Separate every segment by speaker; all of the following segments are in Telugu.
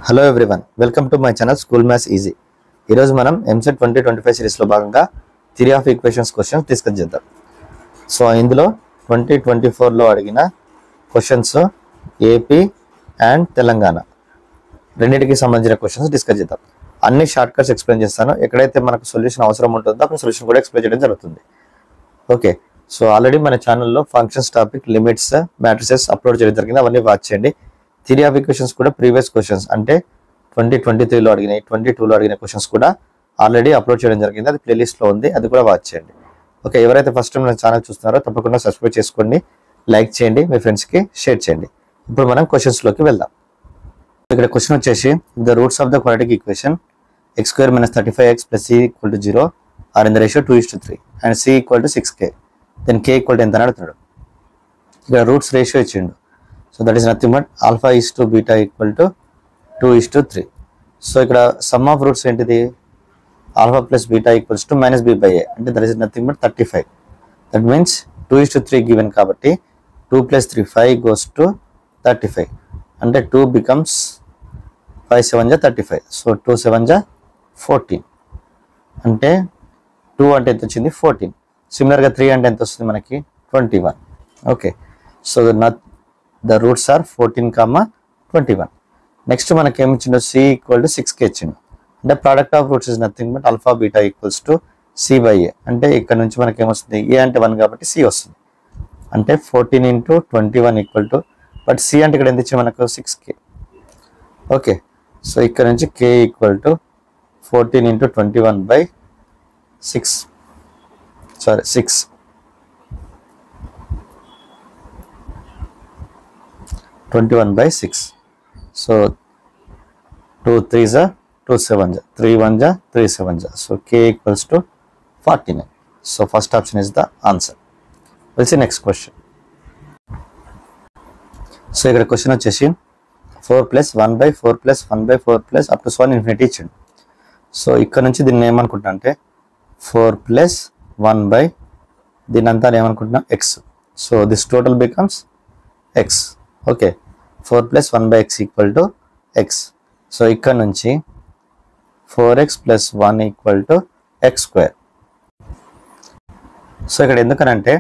Speaker 1: Hello everyone, welcome to my channel school maths easy. ఈరోజు మనం ఎంసెట్ 2025 సిరీస్లో భాగంగా theory of equations questions discuss చేద్దాం. సో ఇందులో 2024లో అడిగిన క్వశ్చన్స్ ఏపీ అండ్ తెలంగాణ రెండింటికి సంబంధించిన క్వశ్చన్స్ డిస్కస్ చేద్దాం. అన్ని షార్ట్ కట్స్ ఎక్స్ప్లెయిన్ చేస్తాను. ఎక్కడైతే మనకు సొల్యూషన్ అవసరం ఉంటుందో అక్కడ సొల్యూషన్ కూడా ఎక్స్ప్లెయిన్ చేయడం జరుగుతుంది. ఓకే, సో ఆల్రెడీ మన ఛానల్లో functions topic, limits, matrices upload చేయడం జరిగింది. అవన్నీ వాచ్ చేయండి. థియరీ ఆఫ్ ఈక్వేషన్స్ కూడా ప్రీవియస్ క్వశ్చన్స్ అంటే 2023లో అడిగినాయి, 22లో అడిగిన క్వశ్చన్స్ కూడా ఆల్రెడీ అప్లోడ్ చేయడం జరిగింది. అది ప్లేలిస్ట్లో ఉంది, అది కూడా వాచ్ చేయండి. ఓకే, ఎవరైతే ఫస్ట్ టైం నా ఛానల్ చూస్తున్నారో తప్పకుండా సబ్స్క్రైబ్ చేసుకోండి, లైక్ చేయండి, మీ ఫ్రెండ్స్కి షేర్ చేయండి. ఇప్పుడు మనం క్వశ్చన్స్లోకి వెళ్దాం. ఇక్కడ క్వశ్చన్ వచ్చేసి the roots of the quadratic equation x² - 35x + c = 0 are in the ratio 2:3 and c = 6k, then k = ఎంత అని అడుగుతున్నాడు. ఇక్కడ రూట్స్ రేషియో ఇచ్చిండు. So that is nothing but alpha is to beta = 2:3. So ఇక్కడ సమ్ ఆఫ్ రూట్స్ ఏంటిది? Alpha plus beta equals to -b/a అంటే that is nothing but 35. That means 2:3 given కాబట్టి 2 + 3 5 goes to 35 అంటే 2 becomes 5 7 35. సో 2 7 14 అంటే 2 అంటే ఎంత వచ్చింది? 14. సిమిలర్గా 3 అంటే ఎంత వస్తుంది మనకి? 21. Okay, so the roots are 14, 21. Next మనకి ఏమి ఇచ్చిండు? c = 6k ఇచ్చిండు. అంటే product of roots is nothing but alpha beta equals to c/a. అంటే ఇక్కడ నుంచి మనకి ఏమొస్తుంది? a అంటే 1 కాబట్టి c వస్తుంది. అంటే 14 × 21 = బట్ c అంటే ఇక్కడ ఎంత ఇచ్చింది మనకు? 6k. ఓకే, సో ఇక్కడ నుంచి k = 14 × 21/6 sorry 6 21/6. So 2 3s are 2 7s, 3 1s are 3 7s. So k = 49. So first option is the answer. We'll see next question. So ఇక్కడ క్వశ్చన్ వచ్చేసి 4 + 1/4 + 1/4 up to so on infinity ఇచ్చిండు. సో ఇక్కడ నుంచి దీన్ని ఏమనుకుంటా అంటే 4 + 1 దీని అంతా ఏమనుకుంటున్నా x. So this total becomes x. Okay, 4 + 1/x = x. So ఇక్కడ నుంచి 4x + 1 = x². సో ఇక్కడ ఎందుకనంటే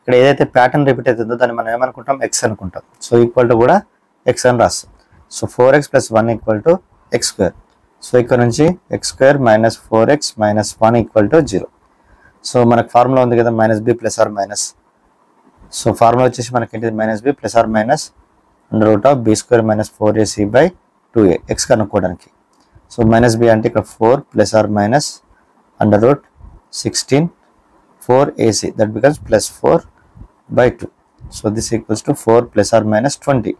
Speaker 1: ఇక్కడ ఏదైతే ప్యాటర్న్ రిపీట్ అవుతుందో దాన్ని మనం ఏమనుకుంటాం? x అనుకుంటాం. సో ఈక్వల్ టు కూడా x అని రాస్తాం. So 4x + 1 = x². సో ఇక్కడ నుంచి x² - 4x - 1 = 0. సో మనకు ఫార్ములా ఉంది కదా, -b ± సో ఫార్ములా వచ్చేసి మనకి ఏంటిది? -b ± √b² - 4ac/2a x కనుక్కోవడానికి. సో -b అంటే ఇక్కడ 4 ± √16 4ac that becomes +4/2. So this equals to 4 ± 20.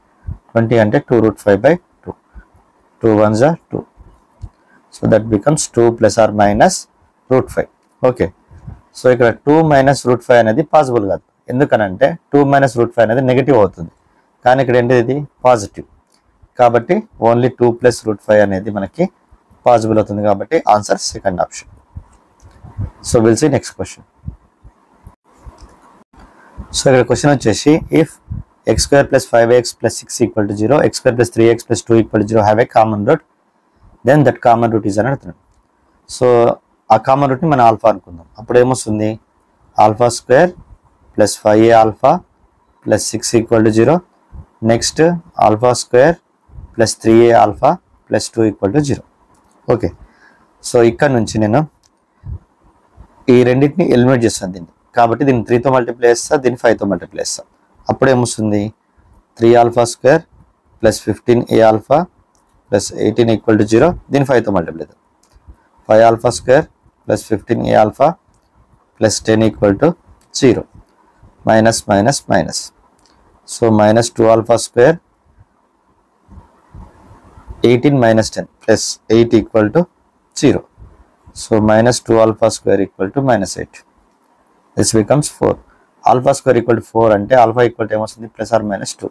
Speaker 1: 20 అంటే 2√5/2. 2 1s are 2. So that becomes 2 ± √5. Okay, so ఇక్కడ 2 - √5 అనేది పాసిబుల్ కాదు. ఎందుకనంటే 2 - √5 అనేది నెగిటివ్ అవుతుంది, కానీ ఇక్కడ ఏంటి? ఇది పాజిటివ్ కాబట్టి ఓన్లీ 2 + √5 అనేది మనకి పాసిబుల్ అవుతుంది. కాబట్టి answer second option. So will see next question. So ఇక్కడ క్వశ్చన్ వచ్చేసి if x² + 5x + 6 = 0, x² + 3x + 2 = 0 have a common root, then that common root is అని అడుగుతున్నాడు. సో ఆ కామన్ రూట్ని మనం ఆల్ఫా అనుకుందాం. అప్పుడు ఏమొస్తుంది? α² + 5a + 6 = 0. Next α² + 3a + 2 = 0. Okay, so ఇక్కడ నుంచి నేను ఈ రెండింటిని ఎలిమినేట్ చేస్తాను దీన్ని. కాబట్టి దీన్ని 3తో మల్టిప్లై చేస్తా, దీన్ని 5తో మల్టిప్లై చేస్తా. అప్పుడు ఏమొస్తుంది? 3α² + 15a + 18 = 0. దీన్ని 5తో మల్టిప్లై చేద్దాం. 5α² + 15a + 10 = 0. Minus minus minus. So -2α² 18 - 10 + 8 = 0. So -2α² = -8. This becomes 4. α² = 4 అంటే ఆల్ఫా ఈక్వల్ టు ఏమొస్తుంది? +or -2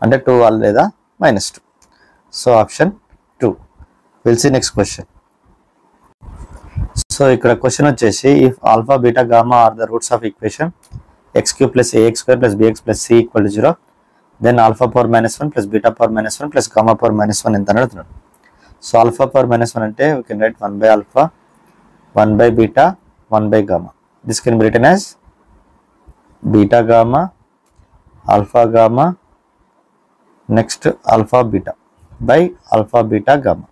Speaker 1: అంటే 2 లేదా -2. So option 2. Will see next question. So ఇక్కడ క్వశ్చన్ వచ్చేసి if alpha beta gamma are the roots of equation x³ + ax² + bx + c = 0, then α⁻1 + β⁻1 + γ⁻1 ఎంత అని అడుగుతున్నాడు. సో ఆల్ఫా పవర్ -1 అంటే we can write 1 by alpha, 1 by beta, 1 by gamma. This can be written as beta gamma, alpha gamma, next alpha beta by alpha beta gamma.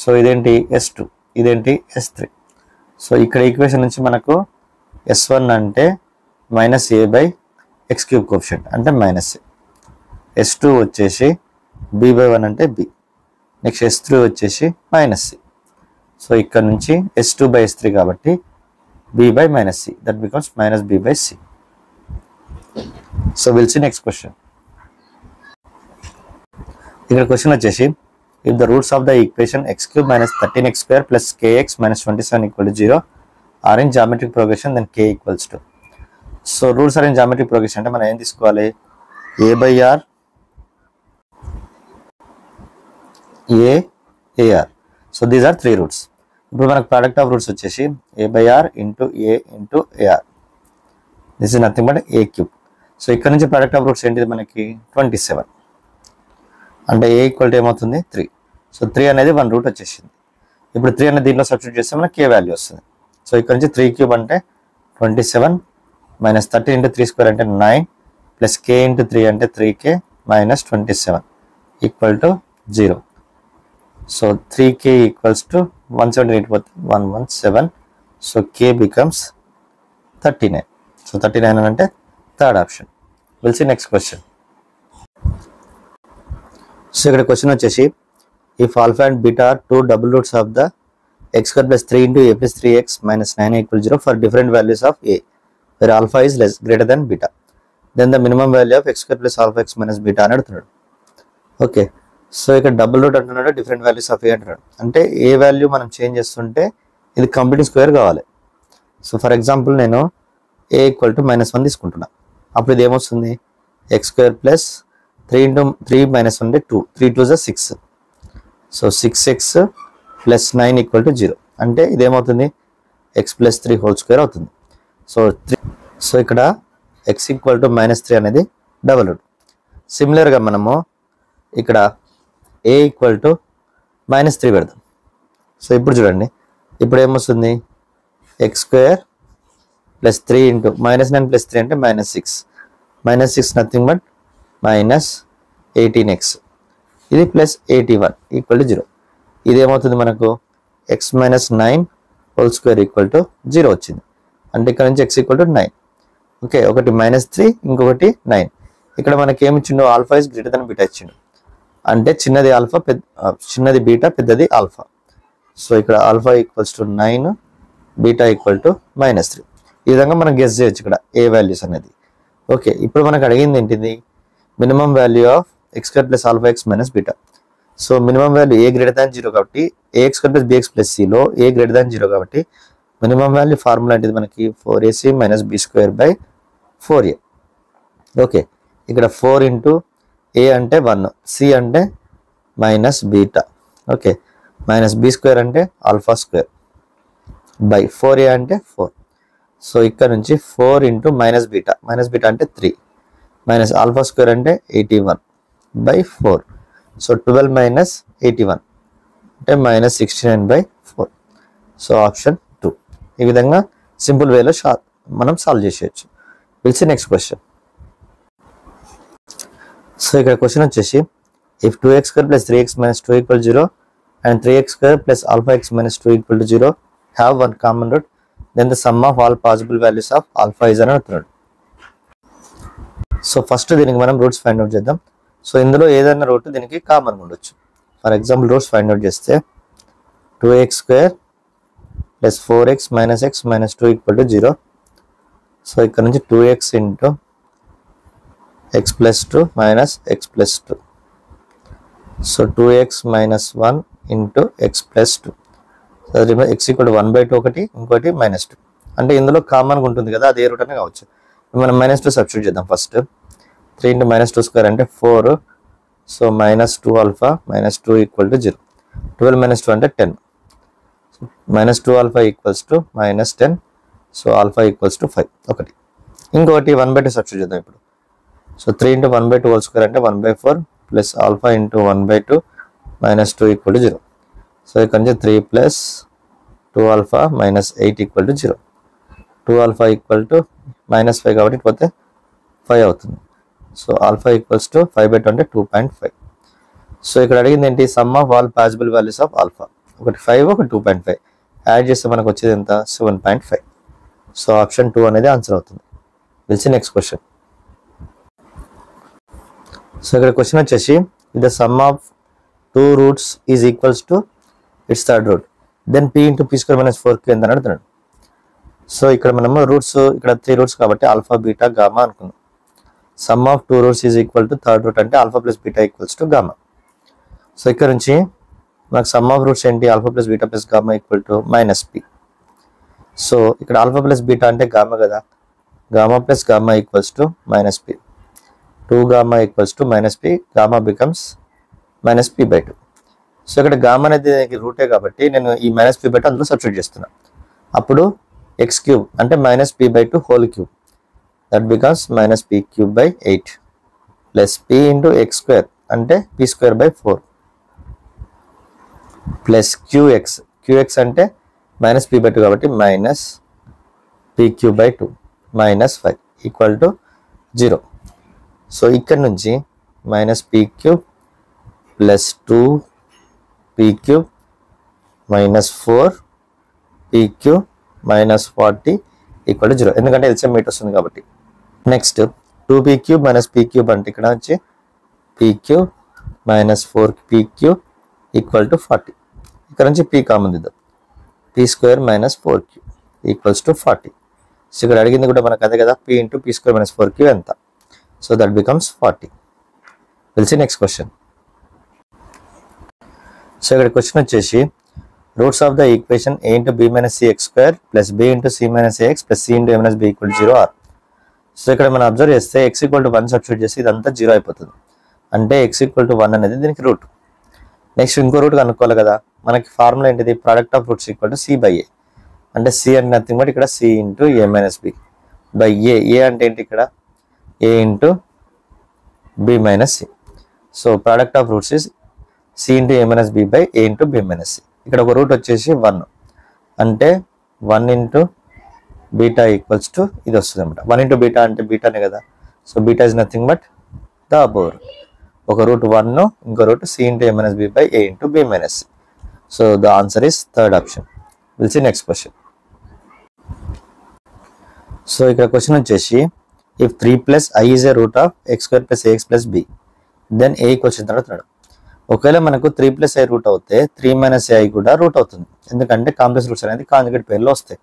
Speaker 1: So ఇదేంటి S2, ఇదేంటి S3. సో ఇక్కడ ఈక్వేషన్ నుంచి మనకు S1 అంటే -a/x³ కోఎఫిషియంట్ అంటే -a. S2 వచ్చేసి b/1 అంటే b. నెక్స్ట్ S3 వచ్చేసి -c. సో ఇక్కడ నుంచి S2/S3 కాబట్టి b/-c, that becomes -b/c. So will see next question. ఇక్కడ క్వశ్చన్ వచ్చేసి if the roots of the equation x³ - 13x² + kx - 27 = 0 are in geometric progression, then k equals to. So roots are in geometric progression అంటే మనం ఏం తీసుకోవాలి, a/r a/ar. So these are 3 roots. ఇప్పుడు మనకు ప్రోడక్ట్ ఆఫ్ రూట్స్ వచ్చేసి a/r × a × ar. This is nothing but a³. So ఇక్కడ నుంచి ప్రోడక్ట్ ఆఫ్ రూట్స్ ఏంటిది మనకి 27 అంటే a = ఏమవుతుంది 3. సో 3 అనేది 1 రూట్ వచ్చేసింది. ఇప్పుడు 3 అనేది దీంట్లో సబ్స్టిట్యూట్ చేస్తే మనకి k వాల్యూ వస్తుంది. సో ఇక్కడ నుంచి 3³ అంటే 27 - 13 × 3² అంటే 9 + k × 3 అంటే 3k - 27 = 0. సో 3k = 178 పోతే 117. So k becomes 39. సో 39 అంటే third option. Will see next question. So ఇక్కడ క్వశ్చన్ వచ్చేసి if alpha and beta are 2 double roots of the x² + 3 × a + 3x - 9a = 0 for different values of a where alpha is greater than beta, then the minimum value of x² + alpha x - beta అని అడుగుతున్నాడు. ఓకే, సో ఇక్కడ డబుల్ రూట్ అంటున్నాడు, డిఫరెంట్ వాల్యూస్ ఆఫ్ ఏ అంటున్నాడు. అంటే ఏ వాల్యూ మనం చేంజ్ చేస్తుంటే ఇది కంప్లీట్ స్క్వేర్ కావాలి. సో ఫర్ ఎగ్జాంపుల్ నేను a = -1 తీసుకుంటున్నా. అప్పుడు ఇది ఏమొస్తుంది, x² + 3 × 3 - 1 అంటే 2, 3 2 is 6. సో 6x + 9 = 0 అంటే ఇదేమవుతుంది x + 3 హోల్ స్క్వేర్ అవుతుంది. సో ఇక్కడ x = -3 అనేది డబల్ రూట్. సిమిలర్గా మనము ఇక్కడ a = -3 పెడదాం. సో ఇప్పుడు చూడండి, ఇప్పుడు ఏమొస్తుంది x² + 3 × -9 + 3 అంటే -6. -6 నథింగ్ బట్ -18x. ఇది +81 = 0. ఇది ఏమవుతుంది మనకు x - 9 హోల్ స్క్వేర్ = 0 వచ్చింది. అంటే ఇక్కడ నుంచి x = 9. ఓకే, ఒకటి -3 ఇంకొకటి 9. ఇక్కడ మనకి ఏమి ఇచ్చిండు, alpha is greater than beta ఇచ్చిండు. అంటే చిన్నది ఆల్ఫా, చిన్నది బీటా, పెద్దది ఆల్ఫా. సో ఇక్కడ ఆల్ఫా = 9, బీటా = -3. ఈ విధంగా మనం గెస్ చేయొచ్చు ఇక్కడ ఏ వాల్యూస్ అనేది. ఓకే, ఇప్పుడు మనకు అడిగింది ఏంటిది, minimum value of x² + alpha x - beta. So minimum value a > 0 కాబట్టి ax² + bx + c లో a > 0 కాబట్టి మినిమం వాల్యూ ఫార్ములా ఏంటిది మనకి 4ac - b² / 4a. ఓకే, ఇక్కడ 4 × a అంటే 1, c అంటే -బీటా, ఓకే, -b² అంటే ఆల్ఫా స్క్వేర్ బై 4a అంటే 4. సో ఇక్కడ నుంచి 4 × -బీటా అంటే 3 ఆల్ఫా స్క్వేర్ అంటే 81 / 4. సో 12 - 81 అంటే -69/4. So option 2. ఈ విధంగా సింపుల్ వేలో మనం సాల్వ్ చేసేయచ్చు. Will see next question. So ఇక్కడ క్వశ్చన్ వచ్చేసి if 2x² + 3x - 2 = 0 and 3x² + alpha x - 2 = 0 have one common root, then the sum of all possible values of alpha is అని అంటున్నాడు. సో ఫస్ట్ దీనికి మనం రూట్స్ ఫైండ్ అవుట్ చేద్దాం. సో ఇందులో ఏదైనా రూట్ దీనికి కామన్గా ఉండొచ్చు. For example roots find out చేస్తే 2x² + 4x - x - 2 = 0. సో ఇక్కడ నుంచి 2x × x + 2 - x + 2. So 2x - 1 × x + 2. So x = 1/2 ఒకటి, ఇంకోటి -2. అంటే ఇందులో కామన్గా ఉంటుంది కదా, అది ఏ రూట్ అనే కావచ్చు. మనం -2 సబ్స్టిట్యూట్ చేద్దాం. ఫస్ట్ 3 × -2² అంటే 4. So -2 alpha -2 = 0. 12 - 2 అంటే 10. -2 ఆల్ఫా = -10. సో ఆల్ఫా = 5 ఒకటి. ఇంకొకటి 1/2 సబ్స్టిట్యూట్ చేద్దాం ఇప్పుడు. సో 3 × 1/2 హోల్ స్క్వేర్ అంటే 1/4 + ఆల్ఫా × 1/2 - 2 = 0. సో ఇక్కడ నుంచి 3 plus 2 alpha minus 8 equal to 0. 2 alpha equal to minus 5 కాబట్టి పోతే 5 అవుతుంది. సో ఆల్ఫా ఈక్వల్స్ టు 5/2 అంటే 2.5. సో ఇక్కడ అడిగింది ఏంటి, some of all possible values of alpha. ఒకటి 5 ఒకటి 2.5 యాడ్ చేస్తే మనకు వచ్చేది ఎంత, 7.5. సో ఆప్షన్ 2 అనేది ఆన్సర్ అవుతుంది. Will next question. సో ఇక్కడ క్వశ్చన్ వచ్చేసి the sum of 2 roots is equals to its third root, then p into p square minus 4q ఎంత అడుగుతున్నాడు. సో ఇక్కడ మనము రూట్స్ ఇక్కడ 3 రూట్స్ కాబట్టి ఆల్ఫా బీటా గామా అనుకుందాం. Sum of 2 roots is equal to third root అంటే alpha plus beta equals to gamma. So ఇక్కడ నుంచి మనకు సమ్ ఆఫ్ రూట్స్ ఏంటి, alpha plus beta plus gamma equal to minus p. So ఇక్కడ ఆల్ఫా ప్లస్ బీటా అంటే గామా కదా, gamma plus gamma equals to minus p. 2 gamma equals to minus p, gamma becomes minus p/2. So ఇక్కడ గామా అనేది రూటే కాబట్టి నేను ఈ మైనస్ p/2 అందులో సబ్స్టిట్యూట్ చేస్తున్నా. అప్పుడు x క్యూబ్ అంటే minus p/2 whole cube, that becomes minus p/8 plus p into X square అంటే p²/4 ప్లస్ qx అంటే మైనస్ p/2 కాబట్టి minus p³ minus 5 equal to 0. So ఇక్కడ నుంచి minus p³ plus 2p³ minus 4p³ minus 40 equal to 0, ఎందుకంటే ఎల్సిఎం మీట్ వస్తుంది కాబట్టి. నెక్స్ట్ 2p³ మైనస్ p³ అంటే ఇక్కడ వచ్చి p³ minus 4p³ equal to 40. ఇక్కడ నుంచి p కామన్ దిద్దాం, p² minus 4q equals to 40. So ఇక్కడ అడిగింది కూడా మనకు అదే కదా, p into p² minus 4q ఎంత. So that becomes 40. Will see next question. So ఇక్కడ క్వశ్చన్ వచ్చేసి roots of the equation a into b minus c(x²) plus b into c minus ax plus c into a minus b equal to 0 are. So ఇక్కడ మనం అబ్జర్వ్ చేస్తే x ఈక్వల్ టు 1 సబ్స్టిట్యూట్ చేసి ఇదంతా 0 అయిపోతుంది, అంటే x ఈక్వల్ టు 1 అనేది దీనికి రూట్. నెక్స్ట్ ఇంకో రూట్ కనుక్కోవాలి కదా, మనకి ఫార్ములా ఏంటిది, product of roots equal to c/a, అంటే c అంటే నథింగ్ బట్ ఇక్కడ c into a minus b by a అంటే ఏంటి ఇక్కడ a into b minus c. So product of roots is c into a minus b by a into b minus c. ఇక్కడ ఒక రూట్ వచ్చేసి 1 అంటే 1 ఇంటూ బీటా ఈక్వల్స్ టు ఇది వస్తుంది అనమాట. 1 ఇంటూ బీటా అంటే బీటానే కదా, so beta is nothing but the above root. ఒక రూట్ 1, ఇంకో root c into a minus b by a into b minus c. So the answer is third option. Will see next question. So ఇక్కడ క్వశ్చన్ వచ్చేసి if 3 plus i is a root of x² plus ax plus b then a question తర్వాత. ఒకవేళ మనకు 3 ప్లస్ ఐ రూట్ అవుతే 3 మైనస్ ఐ కూడా రూట్ అవుతుంది, ఎందుకంటే కాంప్లెక్స్ రూట్స్ అనేది కాంజుగేట్ పేర్లో వస్తాయి.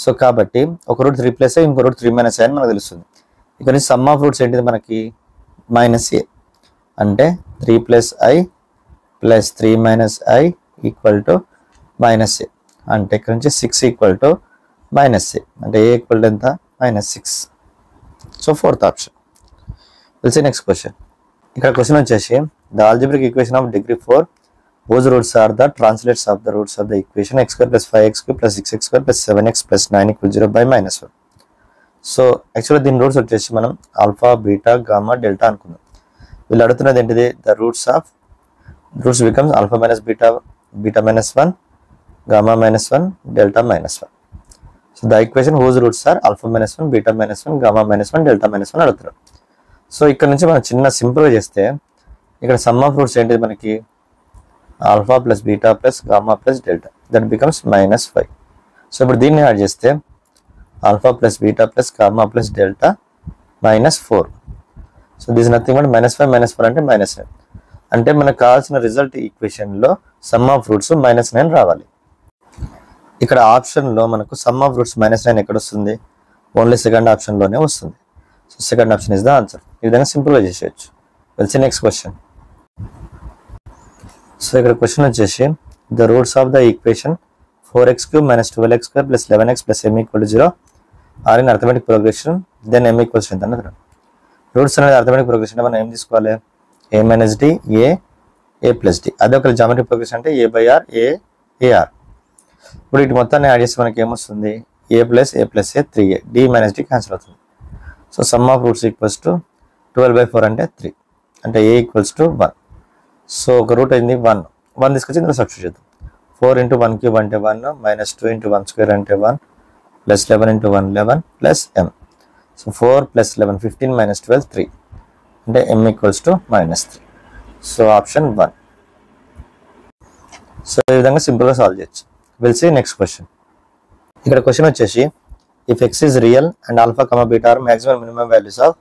Speaker 1: సో కాబట్టి ఒక రూట్ 3 ప్లస్ ఐ, ఇంకో రూట్ 3 మైనస్ ఐ అని మనకు తెలుస్తుంది. ఇక్కడ నుంచి సమ్ ఆఫ్ రూట్స్ ఏంటిది మనకి మైనస్ ఏ, అంటే 3 plus i plus 3 minus i equal to minus a, అంటే ఇక్కడ నుంచి 6 ఈక్వల్ టు మైనస్ ఏ, అంటే ఏ ఈక్వల్ టు ఎంత minus 6. So fourth option. Will see next question. ఇక్కడ క్వశ్చన్ వచ్చేసి the algebraic equation of degree 4 whose roots are the translates of the roots of the equation x² plus 5x³ plus 6x² plus 7x plus 9 equal 0 by minus 1. So యాక్చువల్గా దీని రూట్స్ వచ్చేసి మనం ఆల్ఫా బీటా గామా డెల్టా అనుకుందాం. వీళ్ళు అడుగుతున్నది ఏంటిది, the roots becomes alpha minus beta, beta minus 1, gamma minus 1, delta minus 1. So the equation whose roots are alpha minus 1, beta minus 1, gamma minus 1, delta minus 1 అడుగుతున్నారు. సో ఇక్కడ నుంచి మనం చిన్న సింపుల్గా చేస్తే ఇక్కడ సమ్ ఆఫ్ రూట్స్ ఏంటిది మనకి alpha plus beta plus gamma plus delta, that becomes minus 5. So ఇప్పుడు దీన్ని యాడ్ చేస్తే alpha plus beta plus gamma plus delta minus 4. So this nothing but -5 -4 అంటే -9. అంటే మనకు కావాల్సిన రిజల్ట్ ఈక్వేషన్లో సమ్ ఆఫ్ రూట్స్ -9 రావాలి. ఇక్కడ ఆప్షన్లో మనకు సమ్ ఆఫ్ రూట్స్ -9 ఎక్కడ వస్తుంది, ఓన్లీ సెకండ్ ఆప్షన్లోనే వస్తుంది. So second option is the answer. ఈ విధంగా సింపుల్గా చేసేయచ్చు. Will see next question. సో ఇక్కడ క్వశ్చన్ వచ్చేసి the roots of the equation 4x³ - 12x² + 11x + m = 0 are in arithmetic progression then m = ఎంత అన్నది. రూట్స్ అనేది అర్థమెటిక్ ప్రోగ్రెషన్ అంటే మనం ఏం తీసుకోవాలి, a - d a + d. అదే ఒక జామెట్రిక్ ప్రోగ్రెషన్ అంటే a/r a/r. ఇప్పుడు ఇటు మొత్తాన్ని యాడ్ చేస్తే మనకి ఏమొస్తుంది, a + a + a 3a, d - d cancel అవుతుంది. So some of roots equals to 12/4 అంటే 3, అంటే a = 1. సో ఒక రూట్ అయింది 1 తీసుకొచ్చి ఇందులో సబ్స్టిట్యూట్ చేద్దాం. 4 into 1 cube అంటే 1 minus 2 into 1 square అంటే 1 plus 11 into 1 11 plus m. So 4 plus 11 15 minus 12 3 అంటే m equals to minus 3. So option 1. So ఈ విధంగా సింపుల్గా సాల్వ్ చేయొచ్చు. Will see next question. ఇక్కడ క్వశ్చన్ వచ్చేసి if x is real and alpha comma beta are maximum minimum values of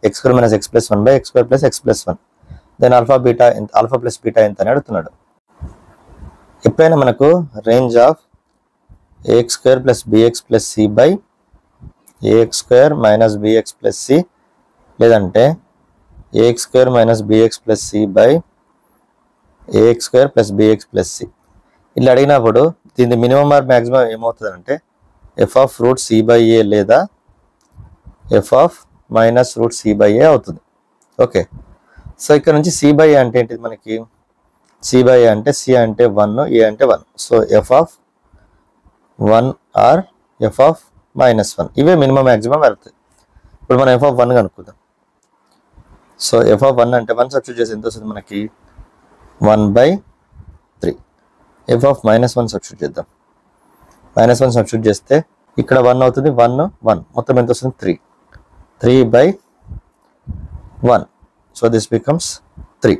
Speaker 1: x square minus x plus 1 by x square plus x plus 1 then alpha plus beta ఎంత అని అడుగుతున్నాడు. ఎప్పుడైనా మనకు range of ax square plus bx plus c by ax square minus bx plus c లేదంటే ax square minus bx plus c by ax square plus bx plus c ఇలా అడిగినప్పుడు దీని మినిమం ఆర్ మ్యాక్సిమం ఏమవుతుందంటే f of root c by a లేదా f of minus root c by a అవుతుంది. ఓకే, సో ఇక్కడ నుంచి c by a అంటే ఏంటిది మనకి? c by a అంటే c అంటే 1 a అంటే 1. So f of 1 are f of minus 1 ఇవే మినిమం మ్యాక్సిమం వెళ్తాయి. ఇప్పుడు మనం f of 1 కనుక్కుందాం. సో f of 1 అంటే 1 సబ్స్టిట్యూట్ చేసి ఎంత వస్తుంది మనకి? 1/3. f of minus 1 సబ్స్టిట్యూట్ చేద్దాం. -1 సబ్స్టిట్యూట్ చేస్తే ఇక్కడ 1 అవుతుంది, 1 1 మొత్తం ఎంత వస్తుంది? 3/1. So this becomes 3.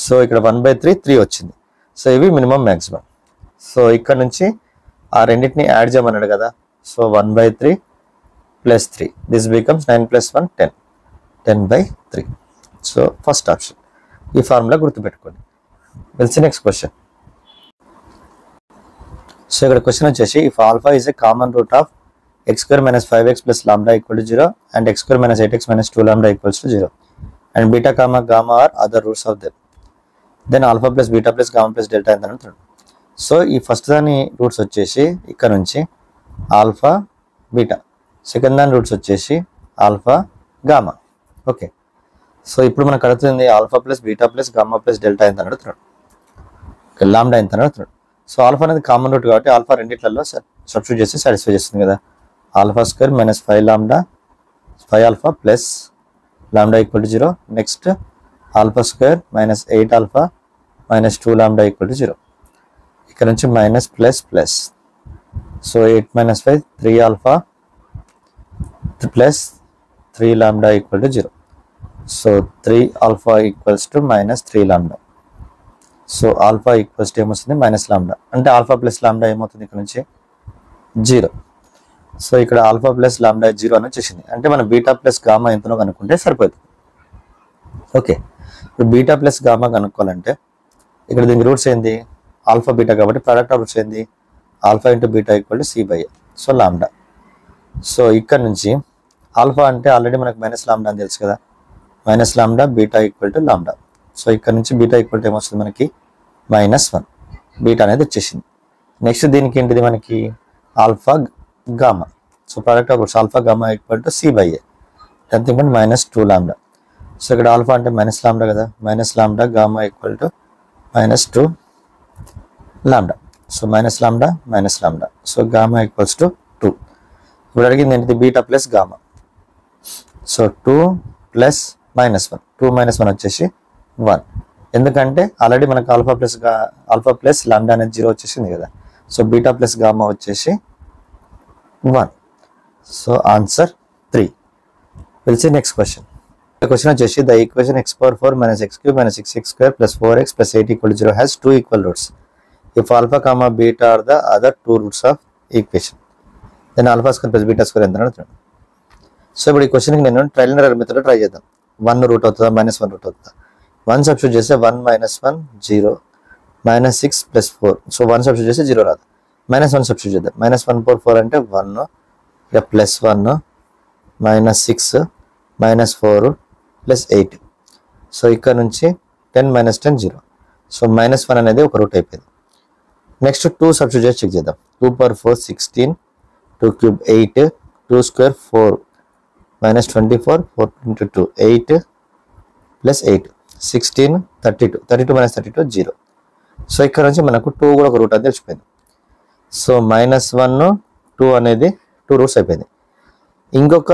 Speaker 1: సో ఇక్కడ 1/3 3 వచ్చింది. సో ఇవి మినిమం మ్యాక్సిమం. సో ఇక్కడ నుంచి ఆ రెండింటిని యాడ్ చేయమన్నాడు కదా. So 1/3 plus 3 this becomes 9 + 1 10 10/3. So first option. ఈ ఫార్ములా గుర్తుపెట్టుకోండి. వెల్సి నెక్స్ట్ క్వశ్చన్. సో ఇక్కడ క్వశ్చన్ వచ్చేసి if alpha is a common root of x square minus 5x plus lambda equal to 0 and x square minus 8x minus 2 lambda equals to 0 and beta comma gamma are other roots of them, then alpha plus beta plus gamma plus delta ఎంత అంటారు. సో ఈ ఫస్ట్ దాని రూట్స్ వచ్చేసి ఇక్కడ నుంచి ఆల్ఫా బీటా, సెకండ్ దాని రూట్స్ వచ్చేసి ఆల్ఫా గామా. ఓకే, సో ఇప్పుడు మనకు అడుగుతుంది alpha plus beta plus gamma plus delta ఎంత అడుగుతున్నాడు, లాంబ్డా ఎంత అడుగుతున్నాడు. సో ఆల్ఫా అనేది కామన్ రూట్ కాబట్టి ఆల్ఫా రెండిట్లలో సబ్స్టిట్యూట్ చేసి సాటిస్ఫై చేస్తుంది కదా. Alpha square minus 5 lambda 5 alpha plus lambda equal to 0. Next alpha square minus 8 alpha minus 2 lambda equal to 0. ఇక్కడ నుంచి minus plus plus. So 8 minus 5 3 alpha plus 3 lambda equal to 0. So 3 alpha equals to minus 3 lambda. So alpha equals to ఏమొస్తుంది? Minus lambda. అంటే ఆల్ఫా ప్లస్ లాంబ్డా ఏమవుతుంది? ఇక్కడ నుంచి 0. సో ఇక్కడ ఆల్ఫా ప్లస్ లాంబ్డా 0 అని వచ్చేసింది. అంటే మనం బీటా ప్లస్ గామా ఎంతనో కనుక్కుంటే సరిపోతుంది. ఓకే, ఇప్పుడు బీటా ప్లస్ గామా కనుక్కోవాలంటే ఇక్కడ దీనికి రూట్స్ ఏంది? ఆల్ఫా బీటా కాబట్టి ప్రోడక్ట్ ఆఫ్ రూట్స్ ఏంది? Alpha into beta equal to c/a. So lambda. So ఇక్కడ నుంచి ఆల్ఫా అంటే ఆల్రెడీ మనకు మైనస్ లాంబ్డా అని తెలుసు కదా. Minus lambda beta equal to lambda. So ఇక్కడ నుంచి బీటా ఈక్వల్ టు ఏమొస్తుంది మనకి? -1. బీటా అనేది వచ్చేసింది. నెక్స్ట్ దీనికి ఏంటిది మనకి? Alpha gamma. So product of roots alpha gamma equal to c/a. ఎంత ఇవ్వండి? -2 లాంబ్డా. సో ఇక్కడ ఆల్ఫా అంటే మైనస్ లాంబ్డా కదా. Minus lambda gamma equal to -2 lambda. So minus lambda minus lambda. So gamma equals to 2. ఇప్పుడు అడిగింది ఏంటిది? Beta plus gamma. So 2 plus -1 2 - 1 వచ్చేసి 1. ఎందుకంటే ఆల్రెడీ మనకు ఆల్ఫా ప్లస్ లాంబ్డా అనేది 0 వచ్చేసింది కదా. సో బీటా ప్లస్ గామా వచ్చేసి 1. So answer 3. Will see next question. Question వచ్చేసి the equation x⁴ minus x³ minus 6x² plus 4x plus 8 = 0 has 2 equal roots. If alpha comma beta are the other 2 roots of equation, then alpha square plus beta square ఎంత అడుగుతున్నాడు. సో ఇప్పుడు ఈ క్వశ్చన్కి నేను ట్రయల్ అండ్ ఎర్రర్ మెథడ్లో ట్రై చేద్దాం. 1 రూట్ అవుతుందా, -1 రూట్ అవుతుందా? 1 సబ్స్టిట్యూట్ చేస్తే 1 - 1 0 -6 + 4. సో 1 సబ్స్టిట్యూట్ చేస్తే 0 రాదు. -1 సబ్స్టిట్యూట్ చేద్దాం. -1 × 4 అంటే 1 ఇక +1 -6 -4 + 8. సో ఇక్కడ నుంచి 10 - 10 0. సో -1 అనేది ఒక రూట్ అయిపోయింది. నెక్స్ట్ 2 సబ్స్టిట్యూట్ చేసి చెక్ చేద్దాం. 2 × 4 16 2 ³ 8 2 స్క్వేర్ 4 -24 4 × 2 8 + 8 16 32 32 - 32 0. సో ఇక్కడ నుంచి మనకు 2 కూడా ఒక రూట్ అని తెలిసిపోయింది. సో -1 2 అనేది 2 రూట్స్ అయిపోయింది. ఇంకొక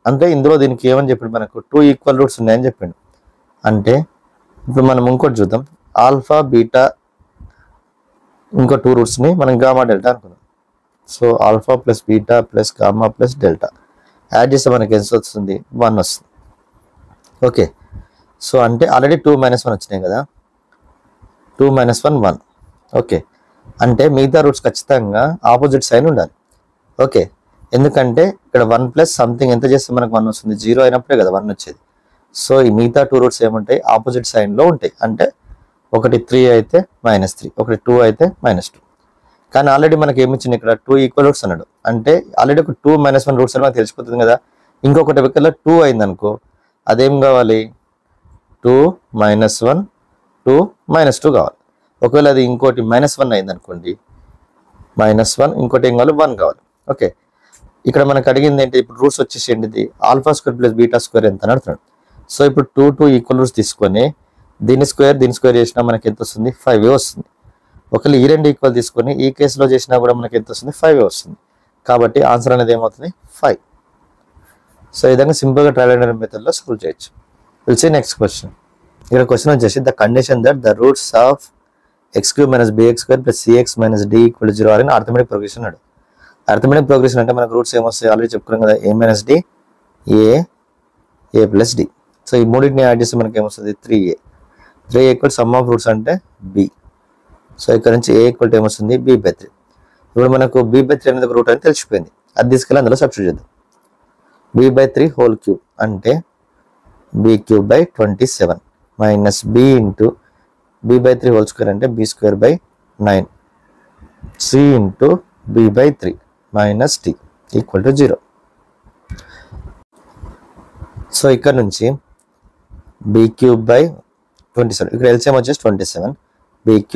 Speaker 1: అంటే ఇందులో దీనికి ఏమని చెప్పాడు? మనకు 2 ఈక్వల్ రూట్స్ ఉన్నాయని చెప్పిండు. అంటే ఇప్పుడు మనం ఇంకోటి చూద్దాం. ఆల్ఫా బీటా ఇంకో 2 రూట్స్ని మనం గామా డెల్టా అనుకుందాం. So alpha plus beta plus gamma plus delta add చేస్తే మనకి ఎంత వస్తుంది? 1 వస్తుంది. ఓకే, సో అంటే ఆల్రెడీ 2 - 1 వచ్చినాయి కదా, 2 - 1 1. ఓకే, అంటే మిగతా రూట్స్ ఖచ్చితంగా ఆపోజిట్ సైన్ ఉండాలి. ఓకే, ఎందుకంటే ఇక్కడ 1 ప్లస్ సంథింగ్ ఎంత చేస్తే మనకు 1 వస్తుంది? 0 అయినప్పుడే కదా 1 వచ్చేది. సో ఈ మిగతా 2 రూట్స్ ఏముంటాయి? ఆపోజిట్ సైన్లో ఉంటాయి. అంటే ఒకటి 3 అయితే -3, ఒకటి 2 అయితే -2. కానీ ఆల్రెడీ మనకి ఏమి ఇచ్చింది? ఇక్కడ 2 ఈక్వల్ రూట్స్ అన్నాడు. అంటే ఆల్రెడీ ఒక 2 - 1 రూట్స్ అని మనకు తెలిసిపోతుంది కదా. ఇంకొకటి ఇక్కడ 2 అయింది అనుకో, అదేం కావాలి? 2 - 1 2 - 2 కావాలి. ఒకవేళ అది ఇంకోటి -1 అయింది అనుకోండి, -1 ఇంకోటి ఏం కావాలి? 1 కావాలి. ఓకే, ఇక్కడ మనకు అడిగింది ఏంటి? ఇప్పుడు రూట్స్ వచ్చేసి ఏంటిది? Alpha square plus beta square ఎంత అని అడుగుతున్నాడు. సో ఇప్పుడు 2 ఈక్వల్ రూట్స్ తీసుకొని దీని స్క్వేర్ చేసినా మనకి ఎంత వస్తుంది? 5 వస్తుంది. ఒకవేళ ఈ రెండు ఈక్వల్ తీసుకొని ఈ కేసులో చేసినా కూడా మనకి ఎంత వస్తుంది? 5 వస్తుంది. కాబట్టి ఆన్సర్ అనేది ఏమవుతుంది? 5. సో ఈ విధంగా సింపుల్గా ట్రయల్ అండ్ ఎర్రర్ మెథడ్లో సాల్వ్ చేయొచ్చు. Will see next question. ఇక్కడ క్వశ్చన్ వచ్చేసి the condition that the roots of x³ - bx² + cx - d = 0 అని అర్థమెటిక్ ప్రోగ్రెషన్ అన్నాడు. అర్థమెటిక్ ప్రోగ్రెషన్ అంటే మనకు రూట్స్ ఏమొస్తాయి? ఆల్రెడీ చెప్పుకున్నాం కదా, a - d a + d. So ఈ మూడింటిని యాడ్ చేస్తే మనకి ఏమొస్తుంది? 3a. 3a = some of roots అంటే b. సో ఇక్కడ నుంచి a = ఏమొస్తుంది? b/3. ఇప్పుడు మనకు b/3 అనేది ఒక రూట్ అని తెలిసిపోయింది. అది తీసుకెళ్ళి అందులో సబ్స్టిట్యూట్ చేద్దాం. b/3 హోల్ క్యూబ్ అంటే b³/27 minus b into b/3 whole square అంటే b²/9 c into b/3 minus t = 0. So ఇక్కడ నుంచి b³/27, ఇక్కడ ఎల్సిఎం వచ్చేసి 27, b³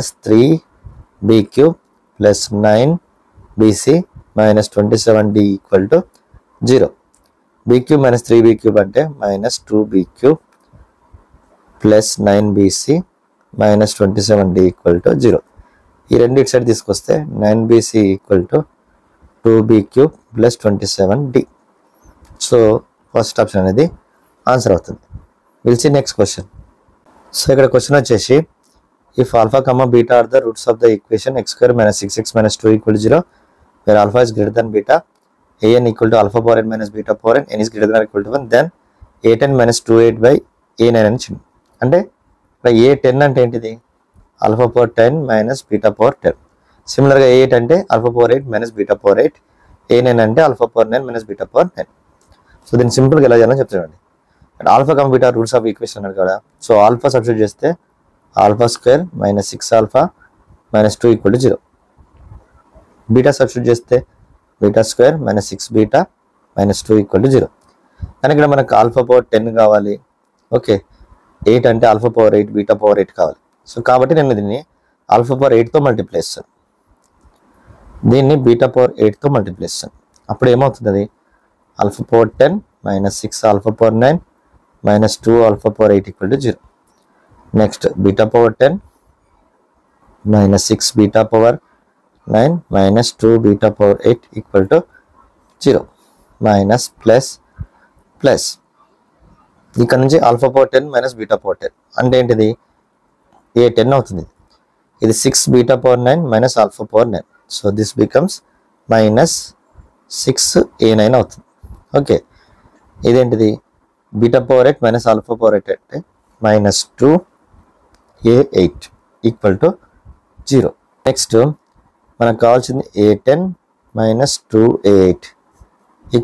Speaker 1: - 3b³ + 9bc - 27d = 0. b³ - 3b³ అంటే -2b³ + 9bc - 27d = 0. ఈ రెండు ఇటు సైడ్ తీసుకొస్తే 9bc = 2b³ + 27d. So first option అనేది ఆన్సర్ అవుతుంది. Will see next question. So ఇక్కడ క్వశ్చన్ వచ్చేసి if alpha, beta are the roots of the equation x² - 6x - 2 = 0 where alpha is greater than beta, an = α/n - β/n, n is greater than or equal to 1, then a10 - 28/a9 అని ఇచ్చింది. అంటే ఇక్కడ a10 అంటే ఏంటిది? α/10 - β/10. సిమిలర్గా a8 అంటే α/8 - β/8, a9 అంటే α/9 - β/9. సో దీన్ని సింపుల్గా ఎలా చేయాలని చెప్తానండి. Alpha, beta roots of equation అన్నారు కదా. సో ఆల్ఫా సబ్స్టిట్యూట్ చేస్తే α² - 6α - 2 = 0. బీటా సబ్స్టిట్యూట్ చేస్తే β² - 6β - 2 = 0. కానీ ఇక్కడ మనకు α/10 కావాలి. ఓకే, 8 అంటే α/8 β/8 కావాలి. సో కాబట్టి నేను దీన్ని α/8తో మల్టిప్లై చేస్తాను, దీన్ని β/8తో మల్టిప్లై చేస్తాను. అప్పుడు ఏమవుతుంది? అది α/10 - 6α/9 - 2α/8 = 0. నెక్స్ట్ β/10 - 6β/9 - 2β/8 = 0 మైనస్ ప్లస్ ఇక్కడ నుంచి α/10 - β/10 అంటే ఏంటిది? a10 అవుతుంది. ఇది 6β/9 - α/9. సో దిస్ బికమ్స్ -6a9 అవుతుంది. ఓకే, ఇదేంటిది? β/8 - α/8 అంటే -2a8 = 0. నెక్స్ట్ మనకు కావాల్సింది a10 - 2a8 =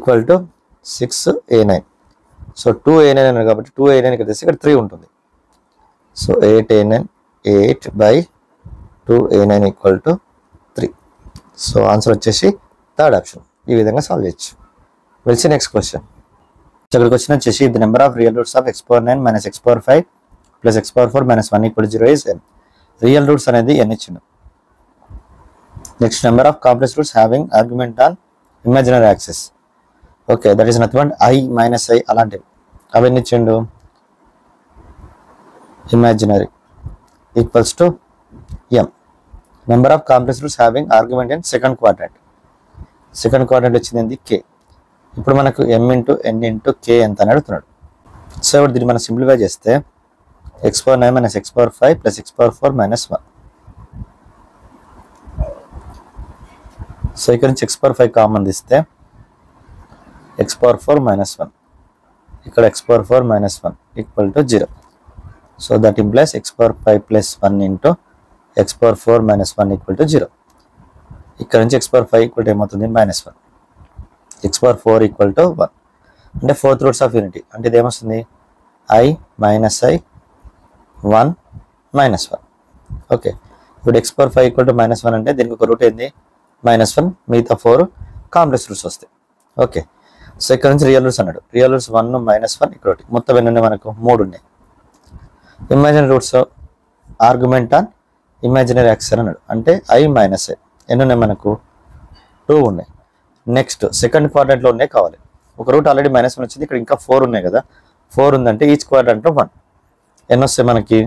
Speaker 1: 6a9. So 2a9 అన్నారు కాబట్టి 2a9 ఇక్కడ తెస్తే ఇక్కడ 3 ఉంటుంది. So 8a9 = 3. సో ఆన్సర్ వచ్చేసి థర్డ్ ఆప్షన్. ఈ విధంగా సాల్వ్ చేయొచ్చు. వెల్సి నెక్స్ట్ క్వశ్చన్. ఇక్కడ క్వశ్చన్ వచ్చేసి the number of real roots of x⁴9 - x⁴5 + x⁴4 - 1 = 0 is n. Real roots అనేది n ఇచ్చిండు. Next number of complex roots having argument on imaginary axis. Okay, that is nothing but i - i అలాంటివి అవన్నీ ఇచ్చిండు. Imaginary equals to m. Number of complex roots having argument in second quadrant. Second quadrant వచ్చింది k. ఇప్పుడు మనకు m × n × k ఎంత అని అడుగుతున్నాడు. సో ఇప్పుడు దీన్ని మనం సింప్లిఫై చేస్తే x⁴9 - x⁴5 + x⁴4 - 1. సో ఇక్కడ నుంచి x పవర్ 5 కామన్ తీస్తే x పవర్ 4 మైనస్ 1, ఇక్కడ x power 4 minus 1 equal to 0. So that implies x power 5 plus 1 into x power 4 minus 1 equal to 0. ఇక్కడ నుంచి x పవర్ 5 ఈక్వల్ టు ఏమవుతుంది minus 1, x power 4 equal to 1 అంటే ఫోర్త్ రూట్స్ ఆఫ్ యూనిటీ. అంటే ఇది ఏమొస్తుంది i minus i 1 minus 1. Okay, ఇప్పుడు x power 5 equal to minus 1 అంటే దీనికి ఒక రూట్ ఏంది మైనస్ 1, మిగతా 4 కాంప్లెక్స్ రూట్స్ వస్తాయి. ఓకే, సో ఇక్కడ నుంచి రియల్ రూట్స్ అన్నాడు. రియల్ రూట్స్ 1 మైనస్ 1 ఇక్కడ ఒకటి, మొత్తం ఎన్ని ఉన్నాయి మనకు 3 ఉన్నాయి. Imaginary roots argument on imaginary axis అన్నాడు. అంటే i మైనస్ i ఎన్ని ఉన్నాయి మనకు 2 ఉన్నాయి. నెక్స్ట్ సెకండ్ క్వాడ్రంట్లో ఉన్నాయి కావాలి. ఒక రూట్ ఆల్రెడీ మైనస్ 1 వచ్చింది, ఇక్కడ ఇంకా 4 ఉన్నాయి కదా. 4 ఉందంటే ఈచ్ క్వాడ్రంట్లో 1 ఎన్ని వస్తాయి మనకి.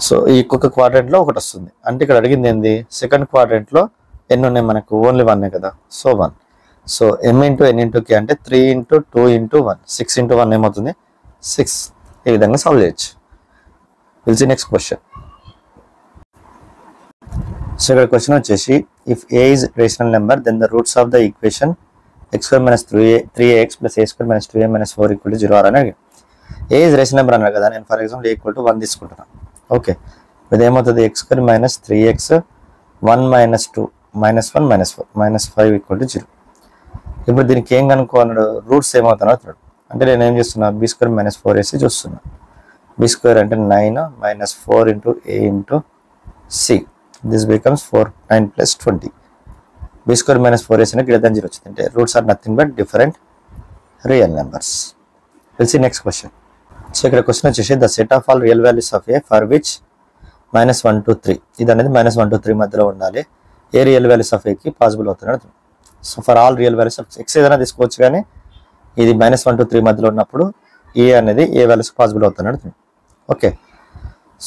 Speaker 1: సో ఈ ఒక్కొక్క క్వాడ్రంట్లో ఒకటి వస్తుంది. అంటే ఇక్కడ అడిగింది ఏంది సెకండ్ క్వాడ్రంట్లో ఎన్ని ఉన్నాయి మనకు ఓన్లీ 1 కదా. So 1. So m into n into k అంటే 3 ఇంటూ 2 ఇంటూ 1, 6 ఇంటూ 1 ఏమవుతుంది 6. ఈ విధంగా సాల్వ్ చేయొచ్చు. Will see next question. So ఇక్కడ క్వశ్చన్ వచ్చేసి if a is rational number then the roots of the equation x square minus 3ax plus a square minus 2a minus 4 equal to 0 అని అడిగాను. a is rational number అన్నారు కదా, నేను for example a equal to 1 తీసుకుంటున్నాను. ఓకే, ఇది ఏమవుతుంది x square minus 3x 1 minus 2 minus 1 minus 4 minus 5 equal to 0. ఇప్పుడు దీనికి ఏం కనుక్కోన్నాడు రూట్స్ ఏమవుతానో అవుతున్నాడు. అంటే నేను ఏం చేస్తున్నా b square minus 4ac చూస్తున్నా. b square అంటే 9 minus 4 into a into c. This becomes 4 9 plus 20. b square minus 4ac అనేది greater than 0 వచ్చింది. అంటే roots are nothing but different real numbers. Will see next question. So ఇక్కడ క్వశ్చన్ వచ్చేసి the set of all real values of a for which -1 to 3 ఇది అనేది -1 to 3 మధ్యలో ఉండాలి. ఏ రియల్ వాల్యూస్ ఆఫ్ ఏకి పాసిబుల్ అవుతున్నాడు. So for all real values of X ఏదైనా తీసుకోవచ్చు, కానీ ఇది -1 to 3 మధ్యలో ఉన్నప్పుడు ఏ అనేది ఏ వాల్యూస్ పాసిబుల్ అవుతున్నాడు. ఓకే,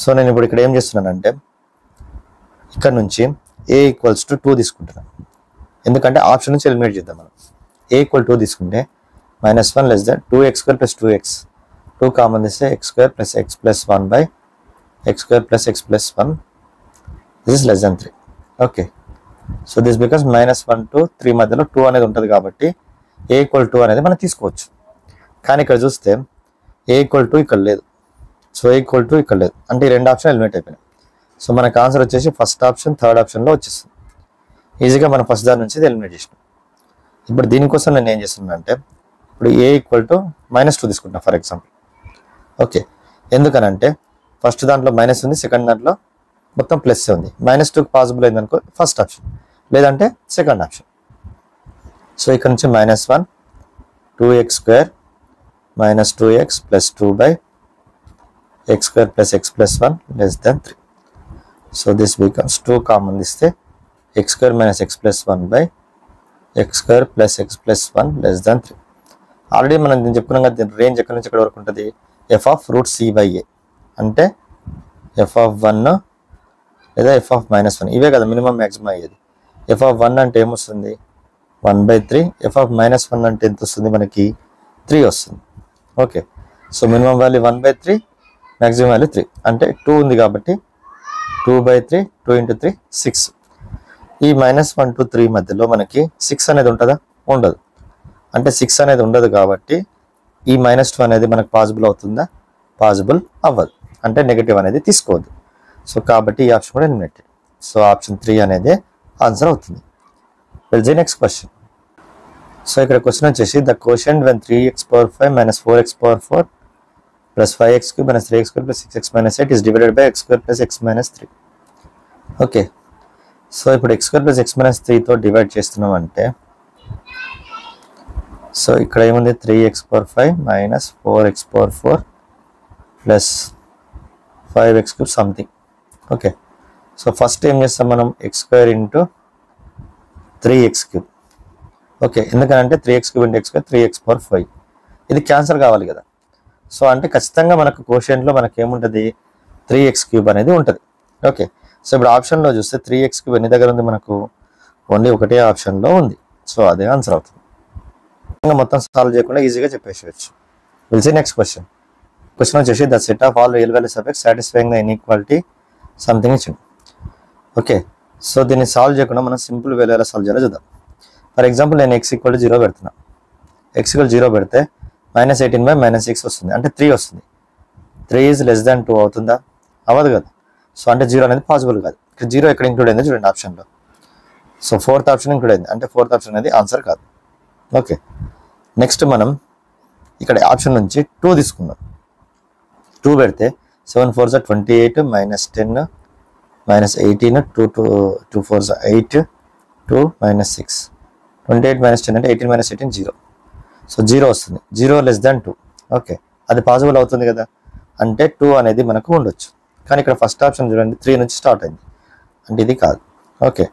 Speaker 1: సో నేను ఇప్పుడు ఇక్కడ ఏం చేస్తున్నానంటే ఇక్కడ నుంచి a ఈక్వల్స్ టు 2 తీసుకుంటున్నాను. ఎందుకంటే ఆప్షన్ నుంచి ఎలిమినేట్ చేద్దాం మనం. a ఈక్వల్ 2 తీసుకుంటే -1 less than 2x² + 2x 2 common తీస్తే x² + x + 1 by x² + x + 1 this is less than 3. Okay, so this becomes -1 to 3 మధ్యలో 2 అనేది ఉంటుంది కాబట్టి a ఈక్వల్ 2 అనేది మనం తీసుకోవచ్చు. కానీ ఇక్కడ చూస్తే a ఈక్వల్ 2 ఇక్కడ లేదు, సో a ఈక్వల్ 2 ఇక్కడ లేదు, అంటే ఈ రెండు ఆప్షన్ ఎలిమినేట్ అయిపోయినాయి. సో మనకు ఆన్సర్ వచ్చేసి ఫస్ట్ ఆప్షన్ థర్డ్ ఆప్షన్లో వచ్చేస్తుంది. ఈజీగా మనం ఫస్ట్ దాని నుంచి ఎలిమినేట్ చేసినాం. ఇప్పుడు దీనికోసం నేను ఏం చేస్తున్నా అంటే ఇప్పుడు a ఈక్వల్ టు -2 తీసుకుంటున్నా ఫర్ ఎగ్జాంపుల్. ఓకే, ఎందుకనంటే ఫస్ట్ దాంట్లో మైనస్ ఉంది, సెకండ్ దాంట్లో మొత్తం ప్లస్ ఉంది. -2 పాసిబుల్ అయిందనుకో ఫస్ట్ ఆప్షన్, లేదంటే సెకండ్ ఆప్షన్. సో ఇక్కడ నుంచి -1 2x² - 2x + 2 by x² + x + 1 less than 3. So this becomes 2 common తీస్తే x² - x + 1 by x² + x + 1 less than 3. Already మనం దీన్ని చెప్పుకున్నాం కదా, దీని రేంజ్ ఎక్కడి నుంచి ఎక్కడి వరకు ఉంటుంది f(c/a) అంటే f(1) లేదా f(-1) ఇవే కదా మినిమం మ్యాక్సిమం అయ్యేది. f(1) అంటే ఏమొస్తుంది 1/3, f(-1) అంటే ఎంత వస్తుంది మనకి 3 వస్తుంది. Okay, so minimum value 1/3, maximum value 3 అంటే 2 ఉంది కాబట్టి 2/3 2 × 3 6. ఈ -1 to 3 మధ్యలో మనకి 6 అనేది ఉంటుందా ఉండదు. అంటే 6 అనేది ఉండదు కాబట్టి ఈ -2 అనేది మనకు పాసిబుల్ అవుతుందా పాసిబుల్ అవ్వదు, అంటే నెగటివ్ అనేది తీసుకోవద్దు. సో కాబట్టి ఈ ఆప్షన్ కూడా ఎలిమినేటెడ్. సో ఆప్షన్ 3 అనేది ఆన్సర్ అవుతుంది. Will see next question. So ఇక్కడ క్వశ్చన్ వచ్చేసి the quotient when 3x⁴ - 4x⁴ + 5x³ - 3x² + 6x - 8 is divided by x² + x - 3. Okay, so ఇప్పుడు x² + x - 3తో డివైడ్ చేస్తున్నాం అంటే సో ఇక్కడ ఏముంది 3x⁴ - 4x⁴ plus 5x³ something. Okay, so first ఏం చేస్తాం మనం x² × 3x³. ఓకే, ఎందుకంటే 3x³ × x² 3x⁴ ఇది క్యాన్సల్ కావాలి కదా. సో అంటే ఖచ్చితంగా మనకు కోషెంట్లో మనకి ఏముంటుంది 3x³ అనేది ఉంటుంది. ఓకే, సో ఇప్పుడు ఆప్షన్లో చూస్తే 3x³ ఎన్ని దగ్గర ఉంది మనకు ఓన్లీ ఒకటే ఆప్షన్లో ఉంది. సో అదే ఆన్సర్ అవుతుంది. మొత్తం సాల్వ్ చేయకుండా ఈజీగా చెప్పేసేయచ్చు. Will see next question. Question వచ్చేసి the set of all real values of x satisfying the inequality something ఇచ్చింది. ఓకే, సో దీన్ని సాల్వ్ చేయకుండా మనం సింపుల్ వేలో ఎలా సాల్వ్ చేయాలో చూద్దాం. ఫర్ ఎగ్జాంపుల్ నేను x = 0 పెడుతున్నా. x = 0 పెడితే -18/-6 వస్తుంది, అంటే 3 వస్తుంది. 3 > 2 అవుతుందా? అవ్వదు కదా. సో అంటే 0 అనేది పాసిబుల్ కాదు. ఇక్కడ 0 ఎక్కడ ఇంక్లూడ్ అయిందో చూడండి ఆప్షన్లో. సో 4th ఆప్షన్ ఇంక్లూడ్ అయింది, అంటే 4th ఆప్షన్ అనేది ఆన్సర్ కాదు. ఓకే, నెక్స్ట్ మనం ఇక్కడ ఆప్షన్ నుంచి 2 తీసుకుందాం. 2 పెడితే 7 4 28 -10 -18 2 4 8 2 -6 28 -10 అంటే 18 - 18 0. సో 0 వస్తుంది. 0 < 2. ఓకే, అది పాసిబుల్ అవుతుంది కదా, అంటే 2 అనేది మనకు ఉండొచ్చు. కానీ ఇక్కడ ఫస్ట్ ఆప్షన్ చూడండి 3 నుంచి స్టార్ట్ అయింది, అంటే ఇది కాదు. ఓకే,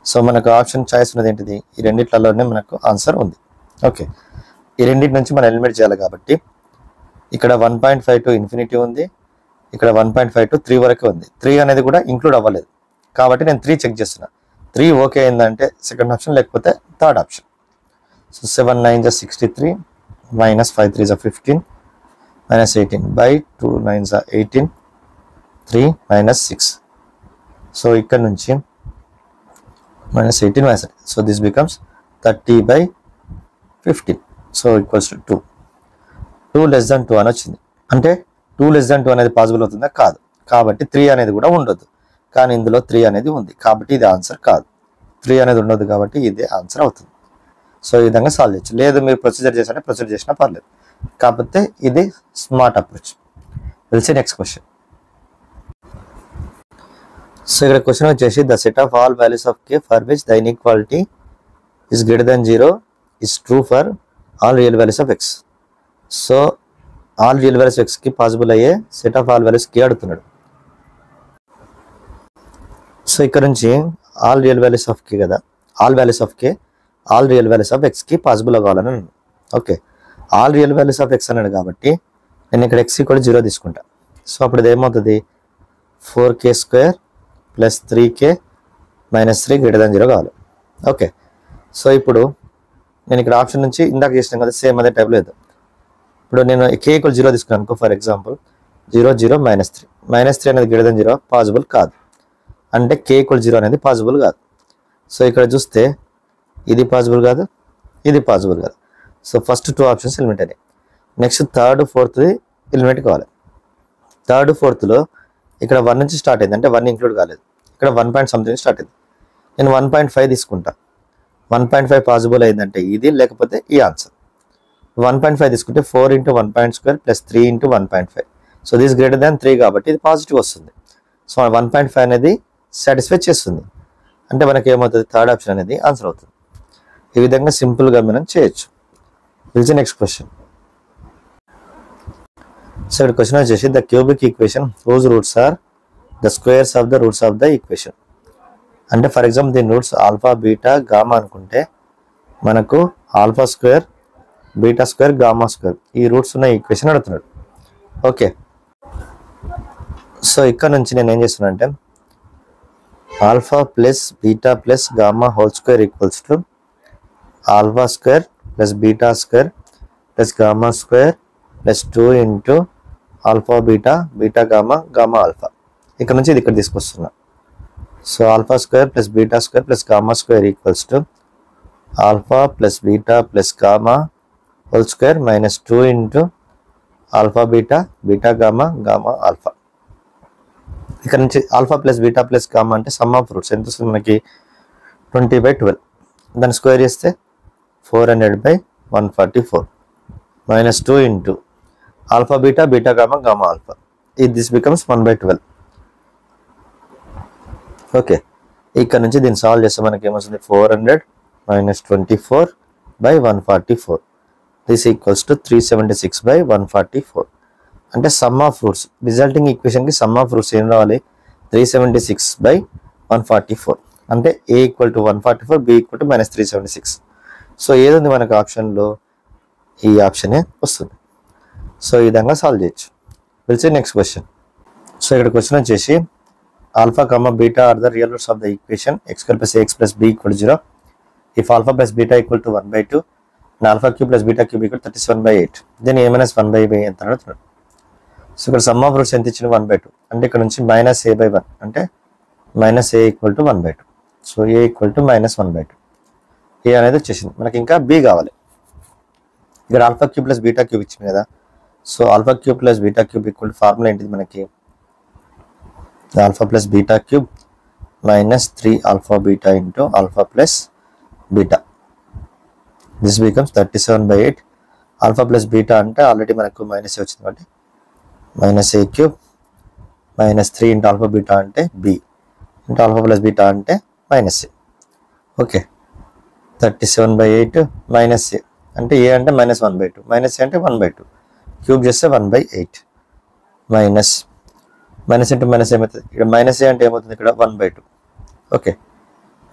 Speaker 1: సో మనకు ఆప్షన్ చాయిస్ ఉన్నది ఏంటిది? ఈ రెండిట్లలోనే మనకు ఆన్సర్ ఉంది. ఓకే, ఈ రెండింటి నుంచి మనం ఎలిమినేట్ చేయాలి కాబట్టి ఇక్కడ 1.5 to ఇన్ఫినిటీ ఉంది, ఇక్కడ 1.5 to 3 వరకే ఉంది. 3 అనేది కూడా ఇంక్లూడ్ అవ్వలేదు కాబట్టి నేను 3 చెక్ చేస్తున్నా. 3 ఓకే అయిందంటే సెకండ్ ఆప్షన్, లేకపోతే థర్డ్ ఆప్షన్. సో 7 9 63 -5 3 15 -18 2 9 18 3 -6. సో ఇక్కడ నుంచి -18 so this becomes 30/15. So equals to 2. 2 < 2 అని వచ్చింది, అంటే 2 < 2 అనేది పాసిబుల్ అవుతుందా? కాదు. కాబట్టి 3 అనేది కూడా ఉండొద్దు, కానీ ఇందులో 3 అనేది ఉంది కాబట్టి ఇది ఆన్సర్ కాదు. 3 అనేది ఉండొద్దు కాబట్టి ఇదే ఆన్సర్ అవుతుంది. సో ఈ విధంగా సాల్వ్ చేయొచ్చు. లేదు మీరు ప్రొసీజర్ చేసినా ప్రొసీజర్ చేసినా పర్లేదు, కాకపోతే ఇది smart approach. Will see next question. So ఇక్కడ క్వశ్చన్ వచ్చేసి the set of all values of k for which the inequality is greater than 0 is true for all real values of x. So all real values x కి పాసిబుల్ అయ్యే set of all values k అడుగుతున్నాడు. సో ఇక్కడ నుంచి all real values of k కదా, all values of k all real values of x కి పాసిబుల్ అవ్వాలని అన్నాడు. Okay, all real values of x అన్నాడు కాబట్టి నేను ఇక్కడ x = 0 తీసుకుంటా. సో అప్పుడు ఇది ఏమవుతుంది? 4k² + 3k - 3 > 0 కావాలి. ఓకే, సో ఇప్పుడు నేను ఇక్కడ ఆప్షన్ నుంచి ఇందాక చేసినాం కదా, సేమ్ అదే టైప్లో లేదు. ఇప్పుడు నేను k = 0 తీసుకున్నాను అనుకో. ఫర్ ఎగ్జాంపుల్ 0 0 -3 -3 అనేది > 0 పాసిబుల్ కాదు, అంటే k = 0 అనేది పాసిబుల్ కాదు. సో ఇక్కడ చూస్తే ఇది పాసిబుల్ కాదు, ఇది పాసిబుల్ కాదు. సో ఫస్ట్ 2 ఆప్షన్స్ ఎలిమినేట్ అయినాయి. నెక్స్ట్ థర్డ్ ఫోర్త్ ఎలిమినేట్ కావాలి. థర్డ్ ఫోర్త్లో ఇక్కడ 1 నుంచి స్టార్ట్ అయింది, అంటే 1 ఇంక్లూడ్ కాలేదు. ఇక్కడ 1 పాయింట్ సంథింగ్ స్టార్ట్ అయింది. నేను 1.5 తీసుకుంటా. 1.5 పాసిబుల్ అయిందంటే ఇది, లేకపోతే ఈ ఆన్సర్. 1.5 తీసుకుంటే 4 × 1.2 + 3 × 1.5. సో దిస్ > 3 కాబట్టి ఇది పాజిటివ్ వస్తుంది. సో 1.5 అనేది సాటిస్ఫై చేస్తుంది, అంటే మనకి ఏమవుతుంది? థర్డ్ ఆప్షన్ అనేది ఆన్సర్ అవుతుంది. ఈ విధంగా సింపుల్గా మనం చేయొచ్చు. Will see next question. So ఇక్కడ క్వశ్చన్ వచ్చేసి the cubic equation whose roots are the squares of the roots of the equation. అంటే ఫర్ ఎగ్జాంపుల్ దీని రూట్స్ ఆల్ఫా బీటా గామా అనుకుంటే మనకు α² β² γ² ఈ రూట్స్ ఉన్న ఈక్వేషన్ అడుగుతున్నాడు. ఓకే, సో ఇక్కడ నుంచి నేను ఏం చేస్తున్నా అంటే α + β + γ² = α² + β² + γ² + 2 × α β β γ γ α. ఇక్కడ నుంచి ఇది ఇక్కడ తీసుకొస్తున్నా. సో α² + β² + γ² = α + β + γ (2 - 2 × α β β γ γ α. ఇక్కడ నుంచి α + β + γ అంటే సమ్ ఆఫ్ రూట్స్ ఎంత వస్తుంది మనకి? 20/12. దాన్ని స్క్వేర్ చేస్తే 400/144 -2 × α β β γ γ α. This becomes 1/12. ఓకే, ఇక్కడ నుంచి దీన్ని సాల్వ్ చేస్తే మనకి ఏమొస్తుంది? 400 - 24/144 దిస్ ఈక్వల్స్ టు 376/144. అంటే సమ్ ఆఫ్ రూట్స్ రిజల్టింగ్ ఈక్వేషన్కి సమ్ ఆఫ్ రూట్స్ ఏం రావాలి? 376/144. అంటే a = 144, b = -376. సో ఏది ఉంది మనకు ఆప్షన్లో? ఈ ఆప్షనే వస్తుంది. సో ఈ విధంగా సాల్వ్ చేయొచ్చు. Will see next question. So ఇక్కడ క్వశ్చన్ వచ్చేసి α, β are the real roots of the equation x² + ax + b = 0 if α + β = 1/2 and α³ + β³ = 37/8 then a - 1/b ఎంత అడుగుతున్నాడు. సో ఇక్కడ సమ్ ఆఫ్ రూట్స్ ఎంత ఇచ్చిన? 1/2. అంటే ఇక్కడ నుంచి -a/1 అంటే minus A equal to 1/2. So A equal to -1/2. ఏ అనేది వచ్చేసింది. మనకి ఇంకా బి కావాలి. ఇక్కడ alpha cube plus beta cube ఇచ్చింది కదా. So alpha cube plus beta cube equal to formula ఏంటిది మనకి? Alpha plus beta cube -3 alpha beta into alpha plus beta. This becomes 37/8. Alpha plus beta అంటే ఆల్రెడీ మనకు మైనస్ వచ్చింది కాబట్టి -a cube -3 into alpha beta అంటే b into alpha plus beta అంటే -a. ఓకే, 37/8 -a అంటే a అంటే -1/2, -a అంటే 1/2, క్యూబ్ చేస్తే 1/8 మైనస్ ఇంటూ మైనస్ ఏమవుతుంది? ఇక్కడ -a అంటే ఏమవుతుంది? ఇక్కడ 1/2. ఓకే,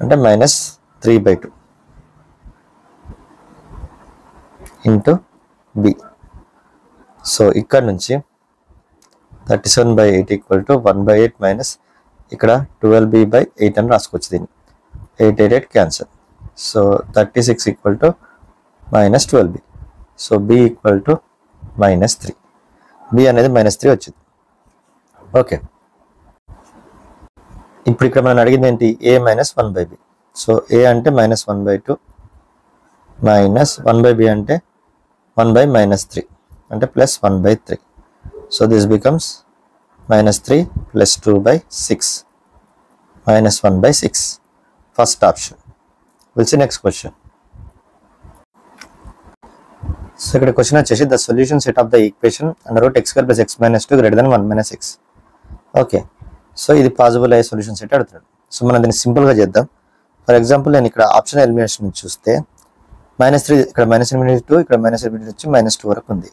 Speaker 1: అంటే -3/2 ఇంటూ b. సో ఇక్కడ నుంచి 37/8 ఈక్వల్ టు 1/8 మైనస్ ఇక్కడ 12b/8 అని రాసుకోవచ్చు. దీన్ని 8 cancel. So 36 equal to -12b. So b equal to -3. b అనేది -3 వచ్చింది. ఓకే, ఇప్పుడు ఇక్కడ మనం అడిగింది ఏంటి? a - 1/b. సో a అంటే -1/2 మైనస్ 1/b అంటే 1/-3 అంటే +1/3. So this becomes -3 + 2/6 -1/6. First option. Will see next question. So ఇక్కడ క్వశ్చన్ వచ్చేసి the solution set of the equation √x² + x - 2 > 1 - x. Okay, so ఇది పాసిబుల్ అయ్యే సొల్యూషన్ సెట్ అడుగుతున్నాడు. సో మనం దీన్ని సింపుల్గా చేద్దాం. ఫర్ ఎగ్జాంపుల్ నేను ఇక్కడ ఆప్షన్ ఎలిమినేషన్ చూస్తే -3 ఇక్కడ -2 ఇక్కడ -2 వచ్చి -2 వరకు ఉంది.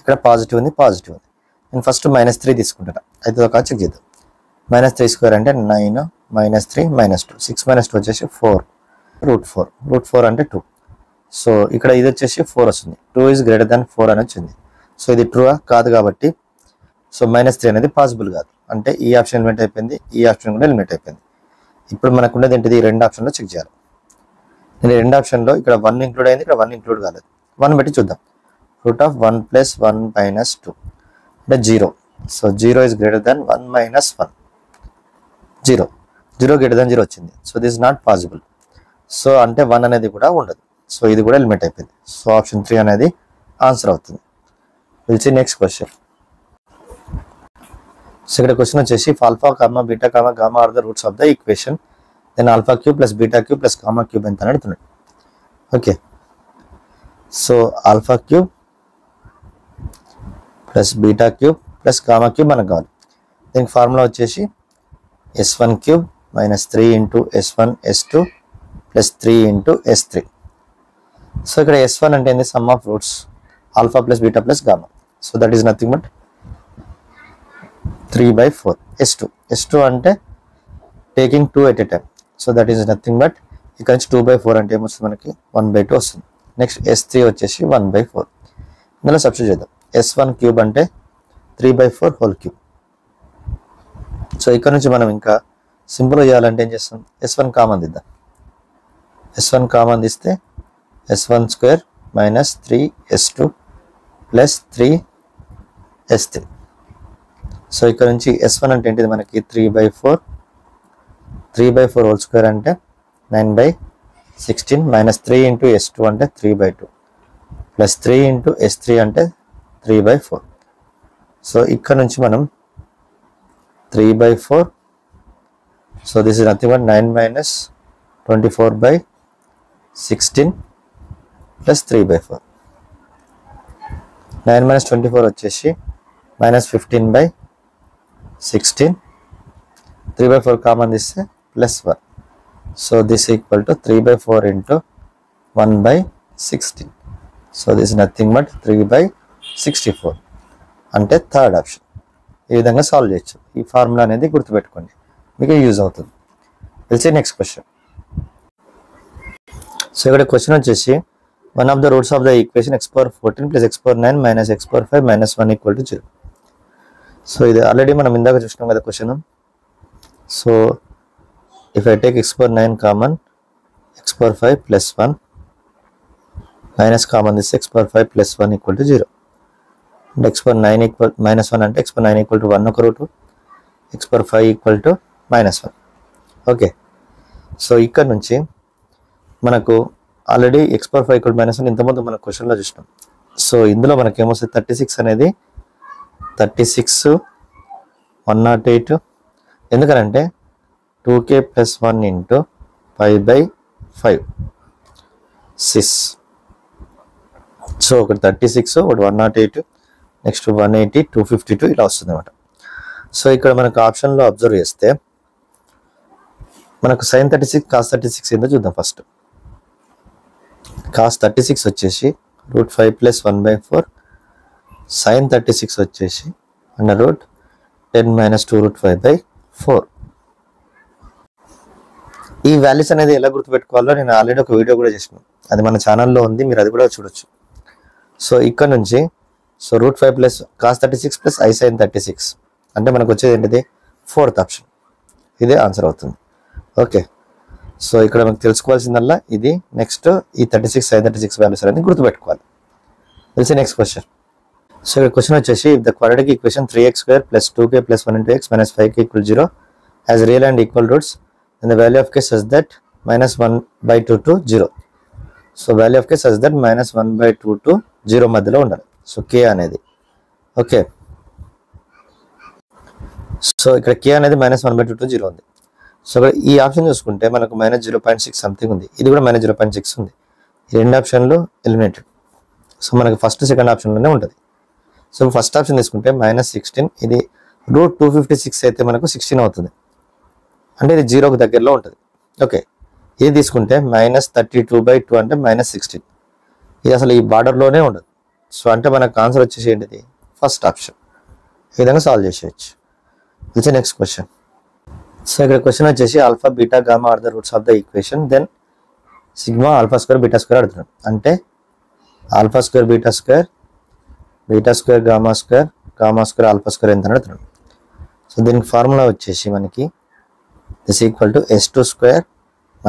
Speaker 1: ఇక్కడ పాజిటివ్ ఉంది, పాజిటివ్ ఉంది. నేను ఫస్ట్ -3 తీసుకుంటాను. అయితే ఒక చెక్ చేద్దాం. -3² అంటే 9 -3 -2 6 - 2 వచ్చేసి 4 √4 √4 అంటే 2. సో ఇక్కడ ఇది వచ్చేసి 4 వస్తుంది. 2 > 4 అని వచ్చింది. సో ఇది ట్రూ కాదు కాబట్టి సో -3 అనేది పాసిబుల్ కాదు. అంటే ఈ ఆప్షన్ ఎలిమినేట్ అయిపోయింది, ఈ ఆప్షన్ కూడా ఎలిమినేట్ అయిపోయింది. ఇప్పుడు మనకు ఉన్నది ఏంటిది? ఈ రెండు ఆప్షన్లో చెక్ చేయాలి. నేను రెండు ఆప్షన్లో ఇక్కడ 1 ఇంక్లూడ్ అయింది, ఇక్కడ 1 ఇంక్లూడ్ కాలేదు. 1 పెట్టి చూద్దాం. √1 + 1 - 2 అంటే 0. సో 0 > 1 - 1 0 0 > 0 వచ్చింది. So this not possible. So అంటే 1 అనేది కూడా ఉండదు. సో ఇది కూడా ఎలిమినేట్ అయిపోయింది. సో ఆప్షన్ 3 అనేది ఆన్సర్ అవుతుంది. Will see next question. So ఇక్కడ క్వశ్చన్ వచ్చేసి alpha beta gamma are the roots of the equation then alpha cube + beta cube + gamma cube ఎంత అని అడుగుతున్నాడు. Okay, so alpha cube + beta cube + gamma cube మనకు కావాలి. దీనికి ఫార్ములా వచ్చేసి s1³ - 3 × s1 s2 + 3 × s3. So ఇక్కడ s1 అంటే ఏంది? Some of roots alpha + beta + gamma. So that is nothing but 3/4. s2 అంటే taking 2 at a time. So that is nothing but ఇక్కడ నుంచి 2/4 అంటే ఏమొస్తుంది? మనకి 1/2 వస్తుంది. నెక్స్ట్ s3 వచ్చేసి 1/4. ఇందులో సబ్స్టిట్యూట్ చేద్దాం. s1³ అంటే 3/4 హోల్ క్యూబ్. సో ఇక్కడ నుంచి మనం ఇంకా సింపుల్గా చేయాలంటే ఏం చేస్తాం? s1 కామన్ తీద్దాం. s1 కామన్ తీస్తే s1² - 3s2 + 3s3. సో ఇక్కడ నుంచి s1 అంటే ఏంటిది? మనకి 3/4 హోల్ స్క్వేర్ అంటే 9/16 -3 × s2 అంటే 3/2 + 3 × s3 అంటే 3/4. సో ఇక్కడ నుంచి మనం 3/4. So this is nothing but 9 - 24/16 + 3/4. 9 - 24 వచ్చేసి -15/16. 3/4 కామన్ తీస్తే +1. So this equal to 3/4 × 1/16. So this nothing but 3/64 అంటే థర్డ్ ఆప్షన్. ఈ విధంగా సాల్వ్ చేయొచ్చు. ఈ ఫార్ములా అనేది గుర్తుపెట్టుకోండి, మీకు యూజ్ అవుతుంది. తెలిసి నెక్స్ట్ క్వశ్చన్. సో ఇక్కడ క్వశ్చన్ వచ్చేసి one of the roots of the equation x⁴14 + x⁴9 - x⁴5 - 1 = 0. So ఇది ఆల్రెడీ మనం ఇందాక చూసినాం కదా question. So if I take x⁴9 common x⁴5 + 1 minus common తీస్తే x⁴5 + 1 = 0. అంటే x⁴9 -1 అంటే x⁴9 = 1 ఒక రూటు, x⁴5 = -1. ఓకే, సో ఇక్కడ నుంచి మనకు ఆల్రెడీ x పవర్ 5 = -1 ఇంతకుముందు మన క్వశ్చన్లో చూసినాం. సో ఇందులో మనకి ఏమొస్తుంది 36 అనేది 36 108 ఎందుకనంటే 2k + 1 × π/5 6. సో ఒకటి 36 ఒకటి 108 నెక్స్ట్ 180 252 ఇలా వస్తుంది అనమాట. సో ఇక్కడ మనకు ఆప్షన్లో అబ్జర్వ్ చేస్తే మనకు sin 36 cos 36 ఏందో చూద్దాం. ఫస్ట్ cos 36 వచ్చేసి √5 + 1/4, sin 36 వచ్చేసి √10 - 2√5/4. ఈ వాల్యూస్ అనేది ఎలా గుర్తుపెట్టుకోవాలో నేను ఆల్రెడీ ఒక వీడియో కూడా చేసినాను, అది మన ఛానల్లో ఉంది, మీరు అది కూడా చూడొచ్చు. సో ఇక్కడ నుంచి సో √5 + cos 36 + I sin 36 అంటే మనకు వచ్చేది ఏంటిది 4th ఆప్షన్. ఇదే ఆన్సర్ అవుతుంది. ఓకే, సో ఇక్కడ మనకు తెలుసుకోవాల్సిందల్లా ఇది. నెక్స్ట్ ఈ 36 sin 36 వాల్యూస్ అనేది గుర్తుపెట్టుకోవాలి. తెలిసి నెక్స్ట్ క్వశ్చన్. సో ఇక్కడ క్వశ్చన్ వచ్చేసి the quadratic equation 3x² + 2k + 1 × x - 5k = 0 has real and equal roots and the value of k such that -1/2 to 0. So value of k such that -1/2 to 0 మధ్యలో ఉండాలి. సో k అనేది ఓకే. సో ఇక్కడ k అనేది -1/2 to 0 ఉంది. సో ఇక్కడ ఈ ఆప్షన్ చూసుకుంటే మనకు -0.6 సంథింగ్ ఉంది, ఇది కూడా -0.6 ఉంది. ఈ రెండు ఆప్షన్లు ఎలిమినేటెడ్. సో మనకు ఫస్ట్ సెకండ్ ఆప్షన్లోనే ఉంటుంది. సో ఫస్ట్ ఆప్షన్ తీసుకుంటే -16, ఇది √256 అయితే మనకు 16 అవుతుంది, అంటే ఇది 0కు దగ్గరలో ఉంటుంది. ఓకే, ఇది తీసుకుంటే -32/2 అంటే -16, ఇది అసలు ఈ బార్డర్లోనే ఉండదు. సో అంటే మనకు ఆన్సర్ వచ్చేసి ఏంటిది ఫస్ట్ ఆప్షన్. ఈ విధంగా సాల్వ్ చేసేయచ్చు. It's next question. సో ఇక్కడ క్వశ్చన్ వచ్చేసి alpha beta gamma are the roots of the equation then sigma α² β² అడుగుతున్నాడు. అంటే α² β² β² γ² α² ఎంత అడుగుతున్నాడు. సో దీనికి ఫార్ములా వచ్చేసి మనకి this equal to S2² -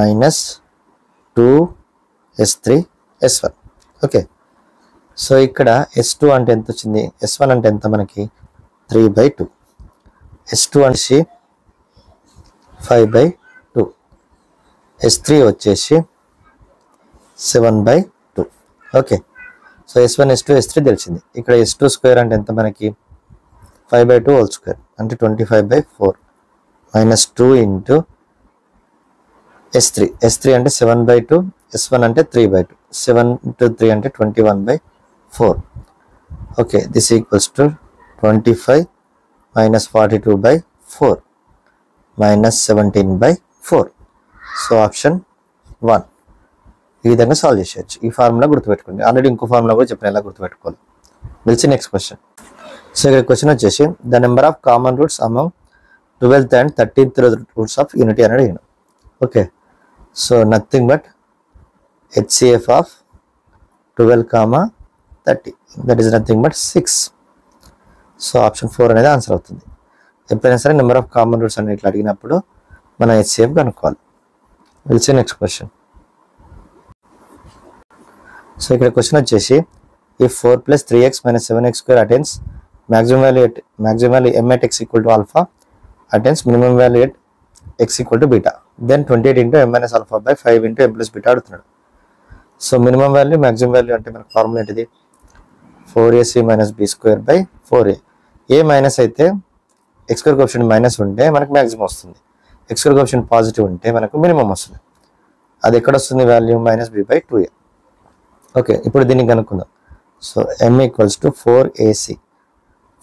Speaker 1: 2S3 S1. Okay, so ఇక్కడ S2 అంటే ఎంత వచ్చింది, S1 అంటే ఎంత మనకి 3/2, S2 అంటే 5/2, S3 వచ్చేసి 7/2. Okay, so S1 S2 S3 తెలిసింది. ఇక్కడ S2² అంటే ఎంత మనకి 5/2 హోల్ స్క్వేర్ అంటే 25/4 -2 × S3. S3 అంటే 7/2, S1 అంటే 3/2, 7 × 3 అంటే 21/4. Okay, this equals to 25 - 42/4 -17/4. So option 1. ఈ విధంగా సాల్వ్ చేసేయచ్చు. ఈ ఫార్ములా గుర్తుపెట్టుకోండి, ఆల్రెడీ ఇంకో ఫార్ములా కూడా చెప్పిన ఎలా గుర్తుపెట్టుకోవాలి. తెలిసి నెక్స్ట్ క్వశ్చన్. సో ఇక్కడ క్వశ్చన్ వచ్చేసి the number of common roots among 12th and 13th roots of unity అని అడిగాను. Okay, so nothing but HCF of 12, 30 that is nothing but 6. So option 4 అనేది ఆన్సర్ అవుతుంది. ఎప్పుడైనా సరే నెంబర్ ఆఫ్ కామన్ రూట్స్ అని ఇట్లా అడిగినప్పుడు మనం HCF కనుక్కోవాలి. తెలిసి నెక్స్ట్ క్వశ్చన్. సో ఇక్కడ క్వశ్చన్ వచ్చేసి if 4 + 3x - 7x² attains maximum value m at x equal to alpha attains minimum value at x equal to beta then 28 × m - alpha/5 × m + beta అడుగుతున్నాడు. So minimum value maximum value అంటే మనకు ఫార్ములా ఏంటిది 4ac - b²/4a. ఏ మైనస్ అయితే x² కోఎఫిషియంట్ మైనస్ ఉంటే మనకు మ్యాక్సిమం వస్తుంది, x² కోఎఫిషియంట్ పాజిటివ్ ఉంటే మనకు మినిమం వస్తుంది. అది ఎక్కడ వస్తుంది వాల్యూ -b/2a. ఓకే, ఇప్పుడు దీన్ని కనుక్కుందాం. సో m = 4ac,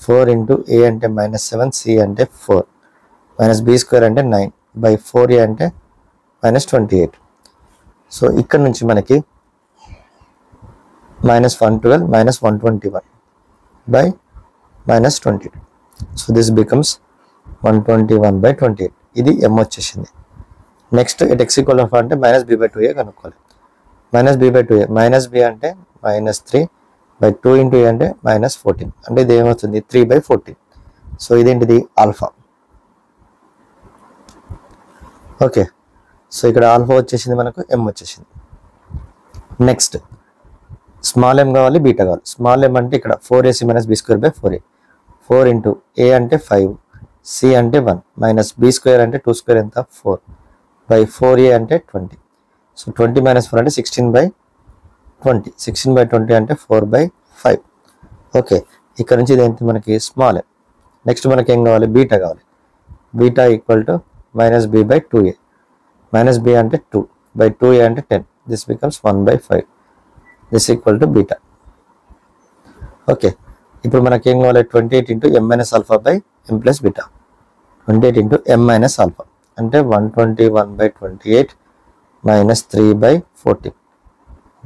Speaker 1: 4 × a అంటే -7, c అంటే 4, -b² అంటే 9/4a అంటే -28. సో ఇక్కడ నుంచి మనకి -112 -121/-22. So this becomes 121/28. ఇది m వచ్చేసింది. నెక్స్ట్ ఎట్ x = అంటే -b/2a కనుక్కోవాలి. -b/2a, -b అంటే -3/2 × a అంటే -14, అంటే ఇది ఏమవుతుంది 3/14. సో ఇదేంటిది ఆల్ఫా. ఓకే, సో ఇక్కడ ఆల్ఫా వచ్చేసింది, మనకు m వచ్చేసింది. నెక్స్ట్ స్మాల్ m కావాలి, బీటా కావాలి. స్మాల్ m అంటే ఇక్కడ 4ac - b²/4a, 4 × a అంటే 5, c అంటే 1, -b² అంటే 2² ఎంత 4, బై 4a అంటే 20. సో 20 - 4 అంటే 16/20. 16/20 అంటే 4/5. ఓకే, ఇక్కడ నుంచి ఇదేంటి మనకి స్మాల్. నెక్స్ట్ మనకి ఏం కావాలి, బీటా కావాలి. Beta equal to -b/2a. -b అంటే 2/2a అంటే 10. This becomes 1/5. This equal to beta. Okay, ఇప్పుడు మనకి ఏం కావాలి, 28 × m - α/m + బీటా. 28 × m - α అంటే 121/28 - 3/14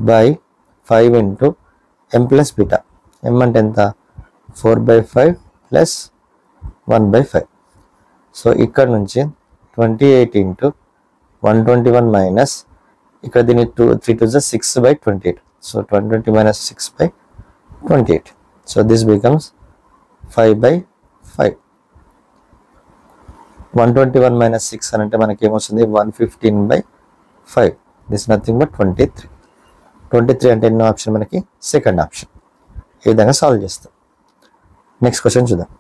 Speaker 1: బై 5 × m + బీటా. m అంటే ఎంత, 4/5 + 1/5. సో ఇక్కడ నుంచి 28 × 121 మైనస్ ఇక్కడ దీన్ని 3 2 6/28. సో 120 - 6/28. So this becomes 5/5. 121 - 6 అని అంటే మనకి ఏమొస్తుంది, 115/5. This nothing but 23. 23 అంటే ఎన్నో ఆప్షన్ మనకి, సెకండ్ ఆప్షన్. ఈ విధంగా సాల్వ్ చేస్తాం. నెక్స్ట్ క్వశ్చన్ చూద్దాం.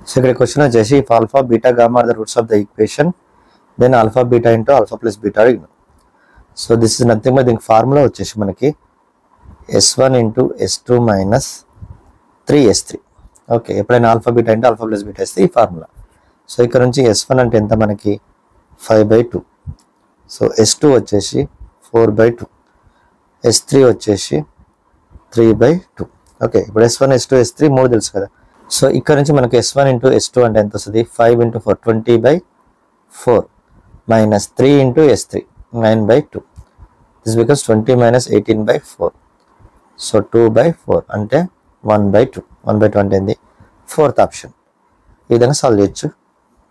Speaker 1: సో ఇక్కడ క్వశ్చన్ వచ్చేసి, if alpha beta gamma are the roots of the equation then alpha beta into alpha plus beta అడిగినాం. So this is nothing but దీనికి ఫార్ములా వచ్చేసి మనకి S1 × S2 - 3S3. ఓకే, ఎప్పుడైనా ఆల్ఫా బీటా అంటే ఆల్ఫా ప్లస్ బీటా ఇస్తే ఈ ఫార్ములా. సో ఇక్కడ నుంచి S1 అంటే ఎంత మనకి, 5/2. సో S2 వచ్చేసి 4/2. S3 వచ్చేసి 3/2. ఓకే, ఇప్పుడు S1 S2 S3 మూడు తెలుసు కదా. సో ఇక్కడ నుంచి మనకి S1 × S2 అంటే ఎంత వస్తుంది, 5 × 4 20/4 - 3 × S3 9/2. This becomes 20 - 18/4. సో 2/4 అంటే 1/2. 1/2 అంటే ఏంది, ఫోర్త్ ఆప్షన్. ఈ విధంగా సాల్వ్ చేయొచ్చు.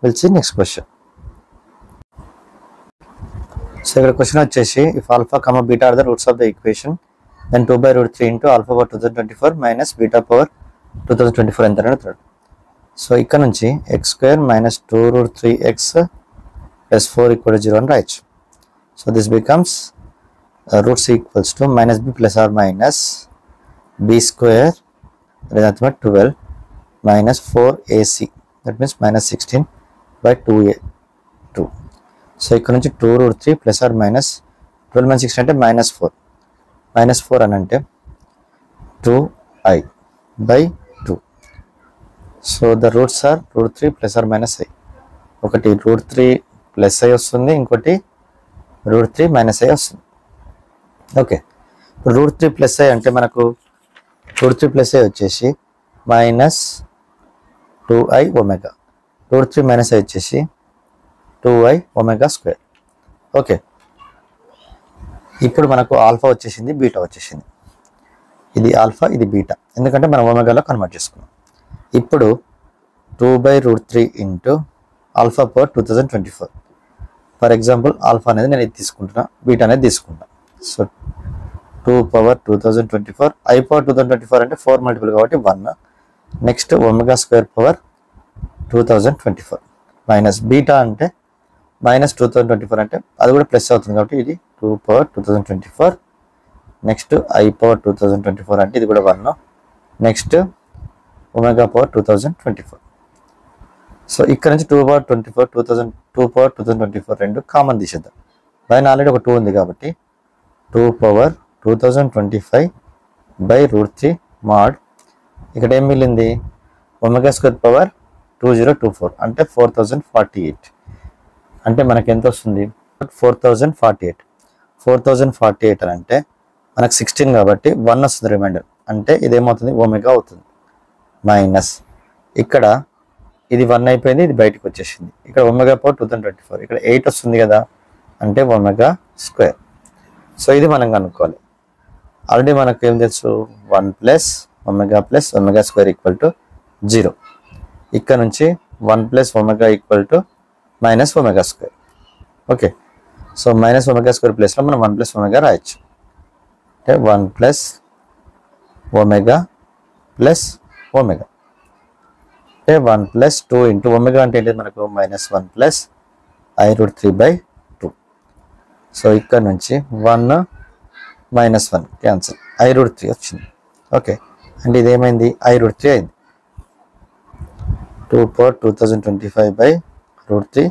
Speaker 1: Will see next question. So ఇక్కడ క్వశ్చన్ వచ్చేసి, if alpha comma beta are the roots of the equation then 2/√3 × α/2024 - β/2024 ఎంత అడుగుతాడు. సో ఇక్కడ నుంచి x² - 2√3x + 4 = 0 అని రాయొచ్చు. So this becomes roots equals to -b + or - b² that means 12 - 4ac that means -16/2a2. So ఇక్కడ నుంచి 2√3 + or - 12 - 16 అంటే -4. -4 అని అంటే 2i/2. So the roots are √3 + or - i. ఒకటి √3 + i వస్తుంది, ఇంకోటి √3 - i వస్తుంది. ఓకే, ఇప్పుడు √3 + i అంటే మనకు √3 + i వచ్చేసి -2i ఒమేగా. √3 - i వచ్చేసి 2i ఒమేగా². ఓకే, ఇప్పుడు మనకు ఆల్ఫా వచ్చేసింది, బీటా వచ్చేసింది. ఇది ఆల్ఫా, ఇది బీటా, ఎందుకంటే మనం ఒమేగాలో కన్వర్ట్ చేసుకున్నాం. ఇప్పుడు 2/√3 × α/2024. ఫర్ ఎగ్జాంపుల్ ఆల్ఫా అనేది నేను ఇది తీసుకుంటున్నా, బీటా అనేది తీసుకుంటా. సో 2/2024 i/2024 అంటే 4 మల్టిపుల్ కాబట్టి 1. నెక్స్ట్ ω²/2024 మైనస్ బీటా అంటే -2024 అంటే అది కూడా ప్లస్ అవుతుంది కాబట్టి ఇది 2/2024. నెక్స్ట్ i/2024 అంటే ఇది కూడా 1. నెక్స్ట్ ω/2024. సో ఇక్కడ నుంచి 2/2024 రెండు కామన్ తీసేద్దాం. పైన ఆల్రెడీ ఒక 2 ఉంది కాబట్టి 2/2025/√3 mod. ఇక్కడ ఏం మిగిలింది, ω²/2024 అంటే 4048. అంటే మనకి ఎంత వస్తుంది, 4048. 4048 అని అంటే మనకు 16 కాబట్టి 1 వస్తుంది రిమైండర్. అంటే ఇదేమవుతుంది, ఒమేగా అవుతుంది. మైనస్ ఇక్కడ ఇది 1 అయిపోయింది, ఇది బయటకు వచ్చేసింది. ఇక్కడ ω/2024 ఇక్కడ 8 వస్తుంది కదా, అంటే ω². సో ఇది మనం కనుక్కోవాలి. ఆల్రెడీ మనకు ఏం తెలుసు, 1 + ω + ω² = 0. ఇక్కడ నుంచి 1 + ω = -ω². ఓకే, సో -ω² ప్లేస్లో మనం 1 + ω రాయొచ్చు. అంటే 1 + ω + ω అంటే 1 + 2 × ω అంటే ఏంటి మనకు -1 + i√3/2. సో ఇక్కడ నుంచి 1 - 1 క్యాన్సిల్, i√3 వచ్చింది. ఓకే, అంటే ఇదేమైంది, i√3 అయింది. 2/2025/√3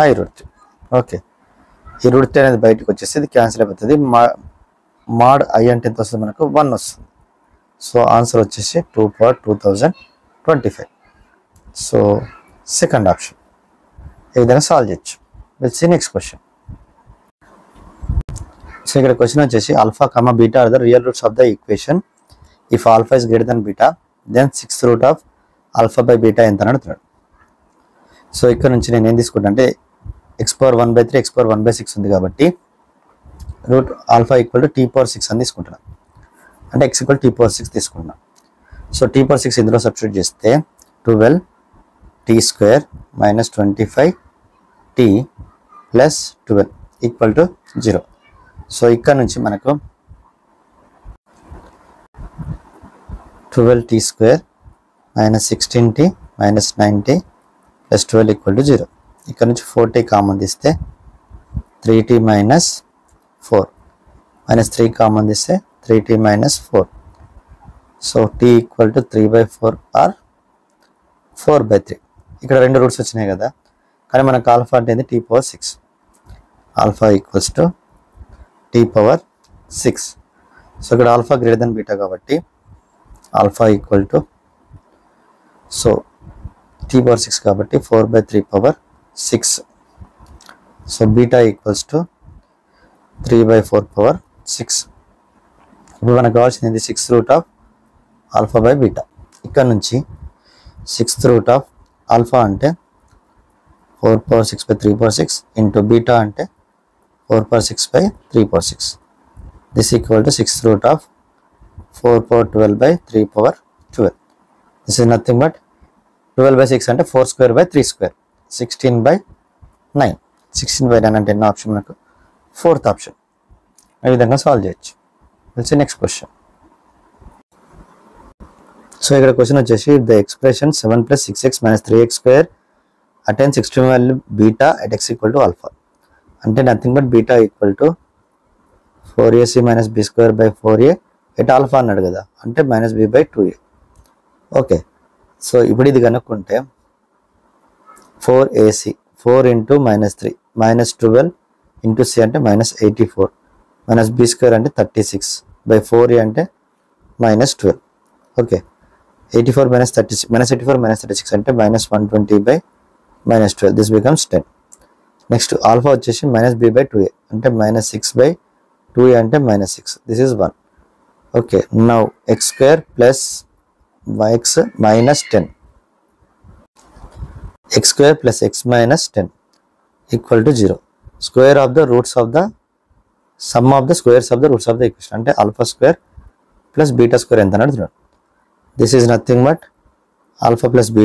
Speaker 1: i రూట్ 3. ఓకే, ఈ రూట్ 3 అనేది బయటకు వచ్చేసి ఇది క్యాన్సిల్ అయిపోతుంది. మాడ్ i అంటే ఎంత వస్తుంది మనకు 1 వస్తుంది. సో ఆన్సర్ వచ్చేసి 2 పవర్ 2025. So second option. ఈ విధంగా సాల్వ్ చేయొచ్చు. Will see next question. So ఇక్కడ క్వశ్చన్ వచ్చేసి alpha comma beta are the real roots of the equation if alpha is greater than beta then 6th root of alpha by beta ఎంత అని అడుగుతున్నాడు. సో ఇక్కడ నుంచి నేను ఏం తీసుకుంటా అంటే x⁻1/3 x⁻1/6 ఉంది కాబట్టి route alpha equal to t⁻6 అని తీసుకుంటున్నాను. అంటే x ఈక్వల్ t⁻6 తీసుకుంటున్నాను. సో t⁻6 ఇందులో సబ్స్టిట్యూట్ చేస్తే 12t² minus 25t plus 12 equal to 0. So ఇక్కడ నుంచి మనకు 12t² minus 16t minus 9t plus 12 equal to 0. ఇక్కడ నుంచి 4t కామన్ తీస్తే 3t మైనస్ 4 మైనస్ 3 కామన్ తీస్తే 3t minus 4. So t equal to 3/4 or 4/3. ఇక్కడ రెండు రూట్స్ వచ్చినాయి కదా, కానీ మనకు ఆల్ఫా అంటే t⁻6. Alpha equals to t⁻6. So ఇక్కడ ఆల్ఫా గ్రేటర్ దెన్ బీటా కాబట్టి alpha equal to so t⁻6 కాబట్టి 4/3/6. So beta equals to 3/4/6. ఇప్పుడు మనకు కావాల్సింది 6th root of alpha by beta. ఇక్కడ నుంచి 6th రూట్ ఆఫ్ ఆల్ఫా అంటే 4/6/3/6 ఇంటూ బీటా అంటే 4/6/3/6. This equal to 6th root of 4/12/3/12. This is nothing but 12/6 అంటే 4² 3². 16/9. 16/9 అంటే ఎన్నో ఆప్షన్ మనకు 4th ఆప్షన్. ఈ విధంగా సాల్వ్ చేయొచ్చు. Will next question. సో ఇక్కడ క్వశ్చన్ వచ్చేసి the expression 7 + 6x - 3x² attains extreme value beta at x equal to alpha. అంటే nothing but beta equal to 4ac - b²/4a at alpha అన్నాడు కదా, అంటే -b/2a. ఓకే, సో ఇప్పుడు ఇది కనుక్కుంటే 4ac 4 × -3 -12 × c అంటే -84 -b² అంటే 36/4a అంటే -12. ఓకే, 84 - 36 -36 అంటే -120/12. This becomes 10. నెక్స్ట్ ఆల్ఫా వచ్చేసి -b/2a అంటే -6/2a అంటే -6. This is 1. Okay, now x² + x - 10 x² + x - 10 equal to 0. Square of the roots of the sum of the squares of the roots of the equation అంటే α² + β² ఎంత అని అడుగుతున్నాడు. This is nothing but α + β²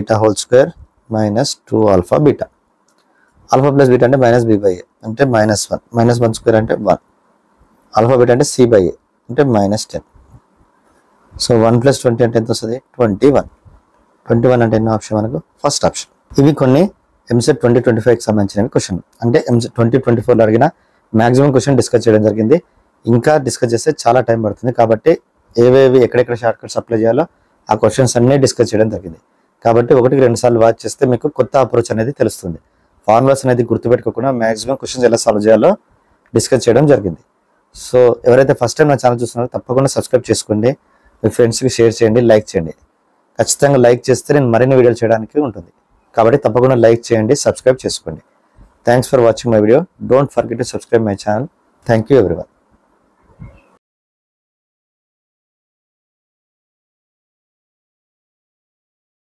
Speaker 1: minus 2α β. α + β అంటే -b/a అంటే -1 -1² అంటే 1. α β అంటే c/a అంటే -10. సో 1 + 20 అంటే ఎంత వస్తుంది? 21. 21 అంటే ఎన్నో ఆప్షన్ మనకు? First option. ఇవి కొన్ని ఎంసెట్ 2025కి సంబంధించినవి క్వశ్చన్. అంటే ఎంసెట్ 2024లో అడిగిన మ్యాక్సిమం క్వశ్చన్ డిస్కస్ చేయడం జరిగింది. ఇంకా డిస్కస్ చేస్తే చాలా టైం పడుతుంది కాబట్టి ఏవేవి ఎక్కడెక్కడ షార్ట్ కట్స్ అప్లై చేయాలో ఆ క్వశ్చన్స్ అన్నీ డిస్కస్ చేయడం జరిగింది. కాబట్టి 1-2 సార్లు వాచ్ చేస్తే మీకు కొత్త అప్రోచ్ అనేది తెలుస్తుంది. ఫార్ములాస్ అనేది గుర్తుపెట్టుకోకుండా మ్యాక్సిమం క్వశ్చన్స్ ఎలా సాల్వ్ చేయాలో డిస్కస్ చేయడం జరిగింది. సో ఎవరైతే ఫస్ట్ టైం నా ఛానల్ చూస్తున్నారో తప్పకుండా సబ్స్క్రైబ్ చేసుకోండి, మీ ఫ్రెండ్స్కి షేర్ చేయండి, లైక్ చేయండి. ఖచ్చితంగా లైక్ చేస్తే నేను మరిన్ని వీడియోలు చేయడానికి ఉంటుంది కాబట్టి తప్పకుండా లైక్ చేయండి, సబ్స్క్రైబ్ చేసుకోండి. Thanks for watching my video. Don't forget to subscribe my channel. Thank you everyone.